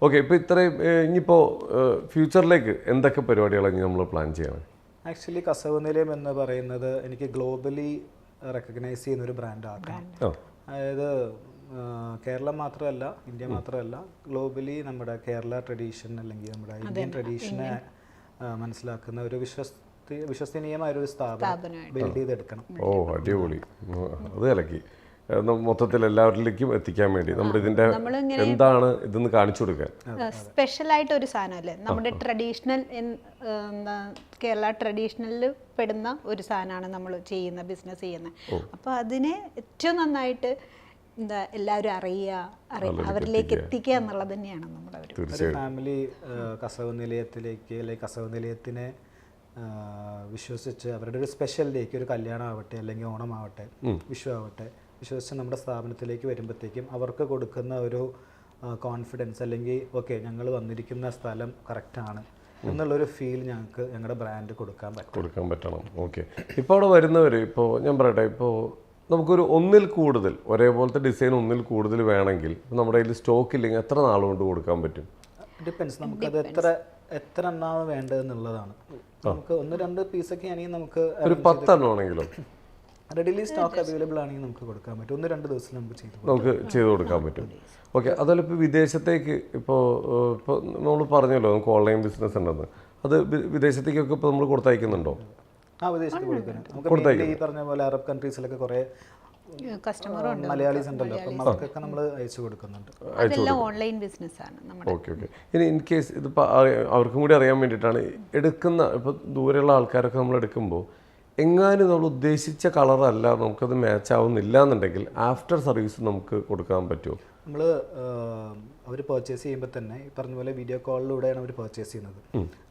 ഓക്കെ. ഇപ്പോൾ ഇത്രയും ഇനിയിപ്പോൾ ഫ്യൂച്ചറിലേക്ക് എന്തൊക്കെ പരിപാടികളാണ് ഇനി നമ്മൾ പ്ലാൻ ചെയ്യണം? ആക്ച്വലി കസവ് നിലയം എന്ന് പറയുന്നത് എനിക്ക് ഗ്ലോബലി റെക്കഗ്നൈസ് ചെയ്യുന്ന ഒരു ബ്രാൻഡ് ആക്കാം. അതായത് കേരളം മാത്രമല്ല, ഇന്ത്യ മാത്രമല്ല, ഗ്ലോബലി നമ്മുടെ കേരള ട്രഡീഷൻ അല്ലെങ്കിൽ നമ്മുടെ ഇന്ത്യൻ ട്രഡീഷനെ മനസ്സിലാക്കുന്ന ഒരു വിശ്വസനീയമായ ഒരു സ്ഥാപനം ബിൽഡ് ചെയ്തെടുക്കണം. ഓ അടിപൊളി. അത് കലക്കി. മൊത്തത്തിൽ എല്ലാവരിലേക്കും എത്തിക്കാൻ വേണ്ടി നമ്മുടെ ഇതിന്റെ എന്താണ് ഇതെന്ന് കാണിച്ചു കൊടുക്കാൻ സ്പെഷ്യലായിട്ട് ഒരു സാധനമല്ലേ നമ്മുടെ ട്രഡീഷണൽ കേരള ട്രഡീഷണലിൽ പെടുന്ന ഒരു സാധനമാണ് നമ്മൾ ചെയ്യുന്ന ബിസിനസ് ചെയ്യുന്നത്. അപ്പോൾ അതിനെ ഏറ്റവും നന്നായിട്ട് എന്താ എല്ലാവരും അറിയുക, അവരിലേക്ക് എത്തിക്കുക എന്നുള്ളത് തന്നെയാണ് നമ്മുടെ ഒരു ഫാമിലി കസവ് നിലയത്തിലേക്ക് അല്ലെങ്കിൽ കസവ് നിലയത്തിനെ വിശ്വസിച്ച് അവരുടെ ഒരു സ്പെഷ്യൽ ഡേക്ക്, ഒരു കല്യാണം ആവട്ടെ അല്ലെങ്കിൽ ഓണം ആവട്ടെ വിഷു ആവട്ടെ, വിശ്വസിച്ച് നമ്മുടെ സ്ഥാപനത്തിലേക്ക് വരുമ്പോഴത്തേക്കും അവർക്ക് കൊടുക്കുന്ന ഒരു കോൺഫിഡൻസ് അല്ലെങ്കിൽ ഓക്കെ ഞങ്ങൾ വന്നിരിക്കുന്ന സ്ഥലം കറക്റ്റാണ് എന്നുള്ളൊരു ഫീൽ ഞങ്ങൾക്ക് ഞങ്ങളുടെ ബ്രാൻഡ് കൊടുക്കാൻ പറ്റണം. ഓക്കെ. ഇപ്പോൾ അവിടെ വരുന്നവർ, ഇപ്പോൾ ഞാൻ പറയട്ടെ, ഇപ്പോൾ നമുക്കൊരു ഒന്നിൽ കൂടുതൽ ഒരേപോലത്തെ ഡിസൈൻ ഒന്നിൽ കൂടുതൽ വേണമെങ്കിൽ നമ്മുടെ കയ്യിൽ സ്റ്റോക്ക് ഇല്ലെങ്കിൽ എത്ര നാളുകൊണ്ട് കൊടുക്കാൻ പറ്റും? ഡിപ്പെൻസ്. നമുക്കത് എത്ര എണ്ണമാണ് വേണ്ടതെന്നുള്ളതാണ്. നമുക്ക് 1-2 പീസൊക്കെ ആണെങ്കിൽ നമുക്ക് ഒരു 10 എണ്ണം ആണെങ്കിലും റെഡിലി സ്റ്റോക്ക് അവൈലബിൾ ആണെങ്കിൽ നമുക്ക് കൊടുക്കാൻ പറ്റും. 1-2 ദിവസം നമുക്ക് ചെയ്ത് കൊടുക്കാൻ പറ്റും. ഓക്കെ. അതുപോലെ ഇപ്പോൾ വിദേശത്തേക്ക് ഇപ്പോൾ നമ്മൾ പറഞ്ഞല്ലോ നമുക്ക് ഓൺലൈൻ ബിസിനസ് ഉണ്ടെന്ന്. അത് വിദേശത്തേക്കൊക്കെ ഇപ്പോൾ നമ്മൾ കൊടുത്തയക്കുന്നുണ്ടോ? വിദേശത്ത് കൊടുക്കണം. നമുക്ക് ഈ പറഞ്ഞ പോലെ അറബ് കൺട്രീസിലൊക്കെ കുറേ മലയാളീസ് ഉണ്ടല്ലോ, അപ്പം അവർക്കൊക്കെ നമ്മൾ അയച്ചു കൊടുക്കുന്നുണ്ട്. ഓൺലൈൻ ബിസിനസ്സാണ്. Okay okay. ഇനി ഇൻ കേസ് ഇതിപ്പോൾ അവർക്കും കൂടി അറിയാൻ വേണ്ടിയിട്ടാണ് എടുക്കുന്ന, ഇപ്പോൾ ദൂരെയുള്ള ആൾക്കാരൊക്കെ നമ്മൾ എടുക്കുമ്പോൾ എങ്ങാനും നമ്മൾ ഉദ്ദേശിച്ച കളറല്ല നമുക്കത് മാച്ച് ആവുന്നില്ല എന്നുണ്ടെങ്കിൽ ആഫ്റ്റർ സർവീസ് നമുക്ക് കൊടുക്കാൻ പറ്റുമോ? നമ്മൾ അവർ പർച്ചേസ് ചെയ്യുമ്പോൾ തന്നെ ഈ പറഞ്ഞ പോലെ വീഡിയോ കോളിലൂടെയാണ് അവർ പർച്ചേസ് ചെയ്യുന്നത്.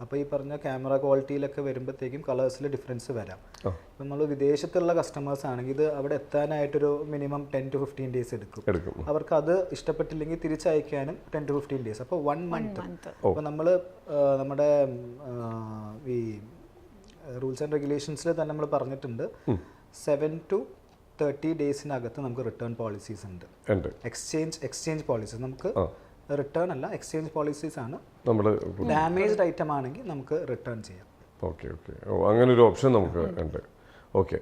അപ്പോൾ ഈ പറഞ്ഞ ക്യാമറ ക്വാളിറ്റിയിലൊക്കെ വരുമ്പോഴത്തേക്കും കളേഴ്സിൽ ഡിഫറൻസ് വരാം. ഇപ്പം നമ്മൾ വിദേശത്തുള്ള കസ്റ്റമേഴ്സ് ആണെങ്കിൽ ഇത് അവിടെ എത്താനായിട്ടൊരു മിനിമം 10 to 15 ഡേയ്സ് എടുക്കും. അവർക്ക് അത് ഇഷ്ടപ്പെട്ടില്ലെങ്കിൽ തിരിച്ചയക്കാനും 10 to 15 ഡേയ്സ്. അപ്പോൾ 1 മന്ത്. അപ്പോൾ നമ്മൾ നമ്മുടെ ഈ റൂൾസ് ആൻഡ് റെഗുലേഷൻസിൽ തന്നെ നമ്മൾ പറഞ്ഞിട്ടുണ്ട് 7 to 30 ഡേയ്സിനകത്ത് നമുക്ക് റിട്ടേൺ പോളിസീസ് ഉണ്ട്. എക്സ്ചേഞ്ച് പോളിസീസ് നമുക്ക് റിട്ടേൺ അല്ല, എക്സ്ചേഞ്ച് പോളിസീസ് ആണ്. നമ്മൾ ഡാമേജ്ഡ് ഐറ്റം ആണെങ്കിൽ നമുക്ക് റിട്ടേൺ ചെയ്യാം. Okay okay. അങ്ങനെ ഒരു ഓപ്ഷൻ നമുക്ക് ഉണ്ട്. ഓക്കെ.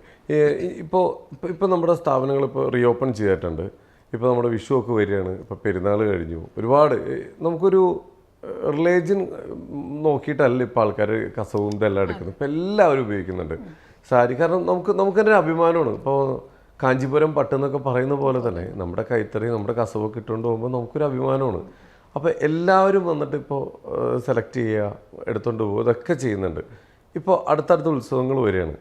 ഇപ്പോൾ നമ്മുടെ സ്ഥാപനങ്ങൾ ഇപ്പോൾ റീഓപ്പൺ ചെയ്തിട്ടുണ്ട്. ഇപ്പോൾ നമ്മുടെ വിഷു ഒക്കെ വരികയാണ്. ഇപ്പോൾ പെരുന്നാൾ കഴിഞ്ഞു. ഒരുപാട് നമുക്കൊരു റിലേജൻ നോക്കിയിട്ടല്ല ഇപ്പോൾ ആൾക്കാർ കസവും ഇതെല്ലാം എടുക്കുന്നത്. ഇപ്പോൾ എല്ലാവരും ഉപയോഗിക്കുന്നുണ്ട് സാരി. കാരണം നമുക്ക് തന്നെ അഭിമാനമാണ്. ഇപ്പോൾ കാഞ്ചീപുരം പട്ട് എന്നൊക്കെ പറയുന്ന പോലെ തന്നെ നമ്മുടെ കൈത്തറി നമ്മുടെ കസവൊക്കെ ഇട്ടുകൊണ്ട് പോകുമ്പോൾ നമുക്കൊരു അഭിമാനമാണ്. അപ്പോൾ എല്ലാവരും വന്നിട്ട് ഇപ്പോൾ സെലക്ട് ചെയ്യുക, എടുത്തുകൊണ്ട് പോകുക, ഇതൊക്കെ ചെയ്യുന്നുണ്ട്. ഇപ്പോൾ അടുത്തടുത്ത ഉത്സവങ്ങൾ വരികയാണ്.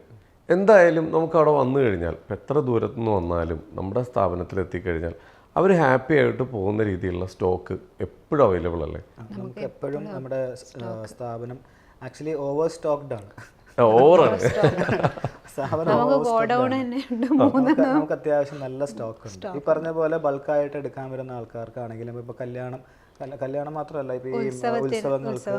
എന്തായാലും നമുക്ക് അവിടെ വന്നു കഴിഞ്ഞാൽ ഇപ്പോൾ എത്ര ദൂരത്തുനിന്ന് വന്നാലും നമ്മുടെ സ്ഥാപനത്തിൽ എത്തിക്കഴിഞ്ഞാൽ അവർ ഹാപ്പി ആയിട്ട് പോകുന്ന രീതിയിലുള്ള സ്റ്റോക്ക് എപ്പോഴും അവൈലബിൾ അല്ലേ? നമുക്ക് എപ്പോഴും നമ്മുടെ സ്ഥാപനം ആക്ച്വലി ഓവർ സ്റ്റോക്ക്ഡ് ആണ്. നമുക്ക് അത്യാവശ്യം നല്ല സ്റ്റോക്ക് ഉണ്ട്. ഈ പറഞ്ഞ പോലെ ബൾക്കായിട്ട് എടുക്കാൻ വരുന്ന ആൾക്കാർക്കാണെങ്കിലും ഇപ്പോൾ കല്യാണം കല്യാണം മാത്രമല്ല, ഇപ്പൊ ഈ ഉത്സവങ്ങൾക്ക്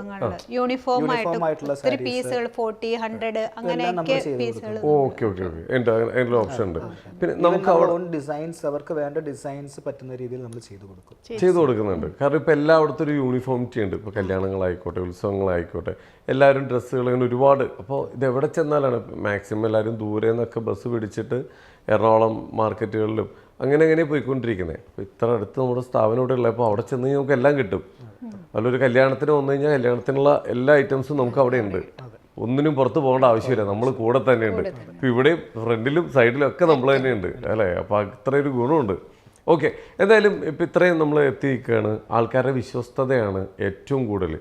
യൂണിഫോം ആയിട്ടുള്ള ഒത്തിരി പീസുകൾ 40, 100 അങ്ങനെയൊക്കെ പീസുകൾ. ഓക്കെ ഓക്കെ ഓക്കെ എൻ്റെ ഓപ്ഷൻ ഉണ്ട്. പിന്നെ നമുക്ക് ഓൺ ഡിസൈൻസ്, അവർക്ക് വേണ്ട ഡിസൈൻസ് പറ്റുന്ന രീതിയിൽ നമ്മൾ ചെയ്തു കൊടുക്കുന്നുണ്ട്. കാരണം ഇപ്പോൾ എല്ലായിടത്തും ഒരു യൂണിഫോമിറ്റി ഉണ്ട്. ഇപ്പോൾ കല്യാണങ്ങളായിക്കോട്ടെ, ഉത്സവങ്ങളായിക്കോട്ടെ, എല്ലാവരും ഡ്രസ്സുകൾ ഇങ്ങനെ ഒരുപാട്. അപ്പോൾ ഇത് എവിടെ ചെന്നാലാണ് മാക്സിമം എല്ലാവരും ദൂരെ നിന്നൊക്കെ ബസ് പിടിച്ചിട്ട് എറണാകുളം മാർക്കറ്റുകളിലും അങ്ങനെ പോയിക്കൊണ്ടിരിക്കുന്നത്. അപ്പോൾ ഇത്ര അടുത്ത് നമ്മുടെ സ്ഥാപനം ഇവിടെ ഉള്ളപ്പോൾ അവിടെ ചെന്ന് കഴിഞ്ഞാൽ നമുക്ക് എല്ലാം കിട്ടും. നല്ലൊരു കല്യാണത്തിന് വന്നു കഴിഞ്ഞാൽ കല്യാണത്തിനുള്ള എല്ലാ ഐറ്റംസും നമുക്ക് അവിടെ ഉണ്ട്. ഒന്നിനും പുറത്ത് പോകേണ്ട ആവശ്യമില്ല, നമ്മൾ കൂടെ തന്നെയുണ്ട്. ഇപ്പം ഇവിടെയും ഫ്രണ്ടിലും സൈഡിലും ഒക്കെ നമ്മൾ തന്നെയുണ്ട് അല്ലേ. അപ്പോൾ അത്രയൊരു ഗുണമുണ്ട്. ഓക്കെ, എന്തായാലും ഇപ്പം ഇത്രയും നമ്മൾ എത്തിയിരിക്കുകയാണ്. ആൾക്കാരുടെ വിശ്വസ്തതയാണ് ഏറ്റവും കൂടുതൽ.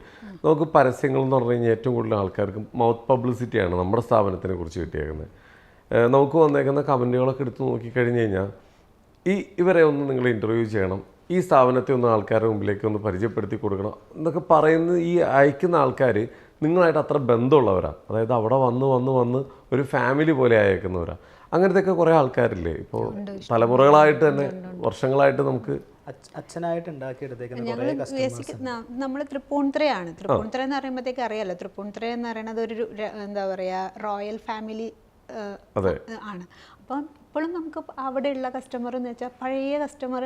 നമുക്ക് പരസ്യങ്ങൾ എന്ന് പറഞ്ഞു കഴിഞ്ഞാൽ ഏറ്റവും കൂടുതൽ ആൾക്കാർക്ക് മൗത്ത് പബ്ലിസിറ്റിയാണ് നമ്മുടെ സ്ഥാപനത്തിനെ കുറിച്ച് കിട്ടിയേക്കുന്നത്. നമുക്ക് വന്നേക്കുന്ന കമൻറ്റുകളൊക്കെ എടുത്ത് നോക്കിക്കഴിഞ്ഞ് കഴിഞ്ഞാൽ ഇവരെ ഒന്ന് നിങ്ങൾ ഇൻ്റർവ്യൂ ചെയ്യണം, ഈ സ്ഥാപനത്തെ ഒന്ന് ആൾക്കാരുടെ മുമ്പിലേക്ക് ഒന്ന് പരിചയപ്പെടുത്തി കൊടുക്കണം എന്നൊക്കെ പറയുന്നത് ഈ അയക്കുന്ന ആൾക്കാർ നിങ്ങളായിട്ട് അത്ര ബന്ധമുള്ളവരാണ്. അതായത് അവിടെ വന്ന് ഒരു ഫാമിലി പോലെ അയക്കുന്നവരാണ്. അങ്ങനത്തെയൊക്കെ കുറേ ആൾക്കാരില്ലേ ഇപ്പോൾ തലമുറകളായിട്ട് തന്നെ വർഷങ്ങളായിട്ട് നമുക്ക് അച്ഛനായിട്ട് ഉണ്ടാക്കിയെടുത്തേക്കുന്ന നമ്മൾ തൃപ്പൂണിത്തുറയാണ്. തൃപ്പൂണിത്തുറ എന്ന് പറയുമ്പോഴത്തേക്ക് അറിയാലോ, തൃപ്പൂണിത്തുറ എന്ന് പറയുന്നത് ഒരു എന്താ പറയുക റോയൽ ഫാമിലി ആണ്. അപ്പം ഇപ്പോഴും നമുക്ക് അവിടെയുള്ള കസ്റ്റമർ എന്ന് വെച്ചാൽ പഴയ കസ്റ്റമർ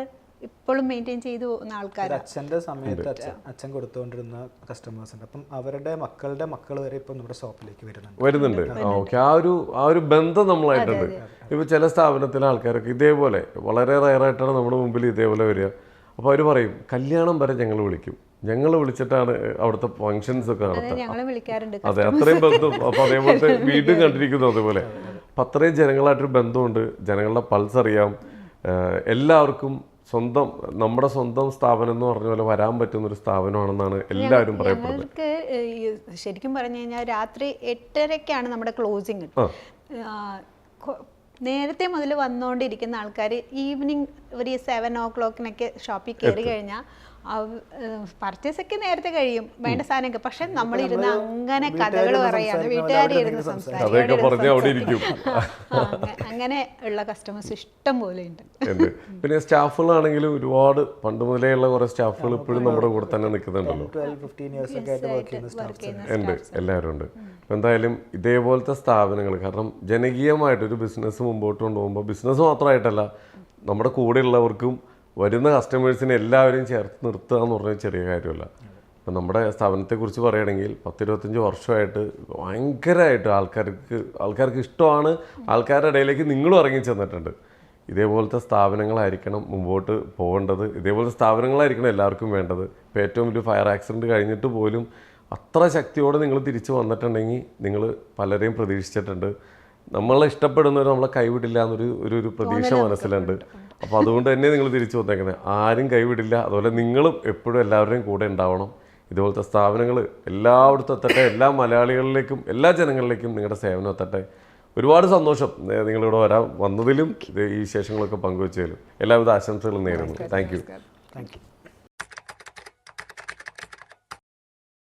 ഇപ്പോഴും മെയിൻറ്റെയിൻ ചെയ്തു പോകുന്ന ആൾക്കാർ. അച്ഛൻ്റെ സമയത്ത് അച്ഛൻ കൊടുത്തുകൊണ്ടിരുന്ന കസ്റ്റമേഴ്സ് ഉണ്ട്. അപ്പം അവരുടെ മക്കളുടെ മക്കൾ വരെ ഇപ്പം നമ്മുടെ ഷോപ്പിലേക്ക് വരുന്നുണ്ട്. ഓക്കെ, ആ ഒരു ബന്ധം നമ്മളായിട്ടുണ്ട്. ഇപ്പോൾ ചില സ്ഥാപനത്തിലെ ആൾക്കാരൊക്കെ ഇതേപോലെ വളരെ റയറായിട്ടാണ് നമ്മുടെ മുമ്പിൽ ഇതേപോലെ വരിക. അപ്പോൾ അവർ പറയും കല്യാണം വരെ ഞങ്ങൾ വിളിക്കും, ഞങ്ങൾ വിളിച്ചിട്ടാണ് അവിടുത്തെ ഫങ്ഷൻസ് ഒക്കെ നടത്തുക. അതെ, അത്രയും ബന്ധം. അപ്പോൾ അതേപോലത്തെ വീണ്ടും കണ്ടിരിക്കുന്നു അതുപോലെ. അപ്പം അത്രയും ജനങ്ങളായിട്ടൊരു ബന്ധമുണ്ട്. ജനങ്ങളുടെ പൾസ് അറിയാം. എല്ലാവർക്കും നമ്മുടെ സ്വന്തം സ്ഥാപനം എന്ന് പറഞ്ഞ പോലെ വരാൻ പറ്റുന്ന ഒരു സ്ഥാപനമാണെന്നാണ് എല്ലാവരും പറയപ്പെടുന്നത്. ഞങ്ങൾക്ക് ശരിക്കും പറഞ്ഞു കഴിഞ്ഞാൽ രാത്രി 8:30ക്കാണ് നമ്മുടെ ക്ലോസിങ്. നേരത്തെ മുതൽ വന്നുകൊണ്ടിരിക്കുന്ന ആൾക്കാർ ഈവനിങ് ഒരു 7 o'clock ഷോപ്പിൽ കയറി കഴിഞ്ഞാൽ പർച്ചേസ് ഒക്കെ നേരത്തെ കഴിയും, വേണ്ട സാധനമൊക്കെ. പക്ഷെ നമ്മളിരുന്ന് അങ്ങനെ കഥകൾ പറയാതെ വീട്ടുകാരിരുന്ന് സംസാരിക്കും. അങ്ങനെ ഉള്ള കസ്റ്റമേഴ്സ് ഇഷ്ടം പോലെ ഉണ്ട്. പിന്നെ സ്റ്റാഫുകളാണെങ്കിലും ഒരുപാട് പണ്ട് മുതലേ ഉള്ള കുറെ സ്റ്റാഫുകൾ ഇപ്പോഴും നമ്മുടെ കൂടെ തന്നെ നിൽക്കുന്നുണ്ടല്ലോ. ഉണ്ട്, എല്ലാവരും ഉണ്ട്. എന്തായാലും ഇതേപോലത്തെ സ്ഥാപനങ്ങൾ, കാരണം ജനകീയമായിട്ടൊരു ബിസിനസ് മുമ്പോട്ട് കൊണ്ടുപോകുമ്പോൾ ബിസിനസ് മാത്രമായിട്ടല്ല നമ്മുടെ കൂടെയുള്ളവർക്കും വരുന്ന കസ്റ്റമേഴ്സിനെ എല്ലാവരെയും ചേർത്ത് നിർത്തുക എന്ന് പറഞ്ഞാൽ ചെറിയ കാര്യമല്ല. അപ്പം നമ്മുടെ സ്ഥാപനത്തെക്കുറിച്ച് പറയുകയാണെങ്കിൽ 10-25 വർഷമായിട്ട് ഭയങ്കരമായിട്ട് ആൾക്കാർക്ക് ഇഷ്ടമാണ്. ആൾക്കാരുടെ ഇടയിലേക്ക് നിങ്ങളും ഇറങ്ങി ചെന്നിട്ടുണ്ട്. ഇതേപോലത്തെ സ്ഥാപനങ്ങളായിരിക്കണം മുമ്പോട്ട് പോകേണ്ടത്. ഇതേപോലത്തെ സ്ഥാപനങ്ങളായിരിക്കണം എല്ലാവർക്കും വേണ്ടത്. ഇപ്പോൾ ഏറ്റവും വലിയ ഫയർ ആക്സിഡൻറ്റ് കഴിഞ്ഞിട്ട് പോലും അത്ര ശക്തിയോടെ നിങ്ങൾ തിരിച്ചു വന്നിട്ടുണ്ടെങ്കിൽ നിങ്ങൾ പലരെയും പ്രതീക്ഷിച്ചിട്ടുണ്ട്. നമ്മളെ ഇഷ്ടപ്പെടുന്നവർ നമ്മളെ കൈവിടില്ല എന്നൊരു പ്രതീക്ഷ മനസ്സിലുണ്ട്. അപ്പോൾ അതുകൊണ്ട് തന്നെ നിങ്ങൾ തിരിച്ചു വന്നേക്കുന്നത്. ആരും കൈവിടില്ല. അതുപോലെ നിങ്ങളും എപ്പോഴും എല്ലാവരുടെയും കൂടെ ഉണ്ടാവണം. ഇതുപോലത്തെ സ്ഥാപനങ്ങൾ എല്ലായിടത്തും എത്തട്ടെ. എല്ലാ മലയാളികളിലേക്കും എല്ലാ ജനങ്ങളിലേക്കും നിങ്ങളുടെ സേവനം എത്തട്ടെ. ഒരുപാട് സന്തോഷം നിങ്ങളിവിടെ വന്നതിലും ഈ വിശേഷങ്ങളൊക്കെ പങ്കുവച്ചതിലും. എല്ലാവിധ ആശംസകളും നേരുന്നു. Thank you.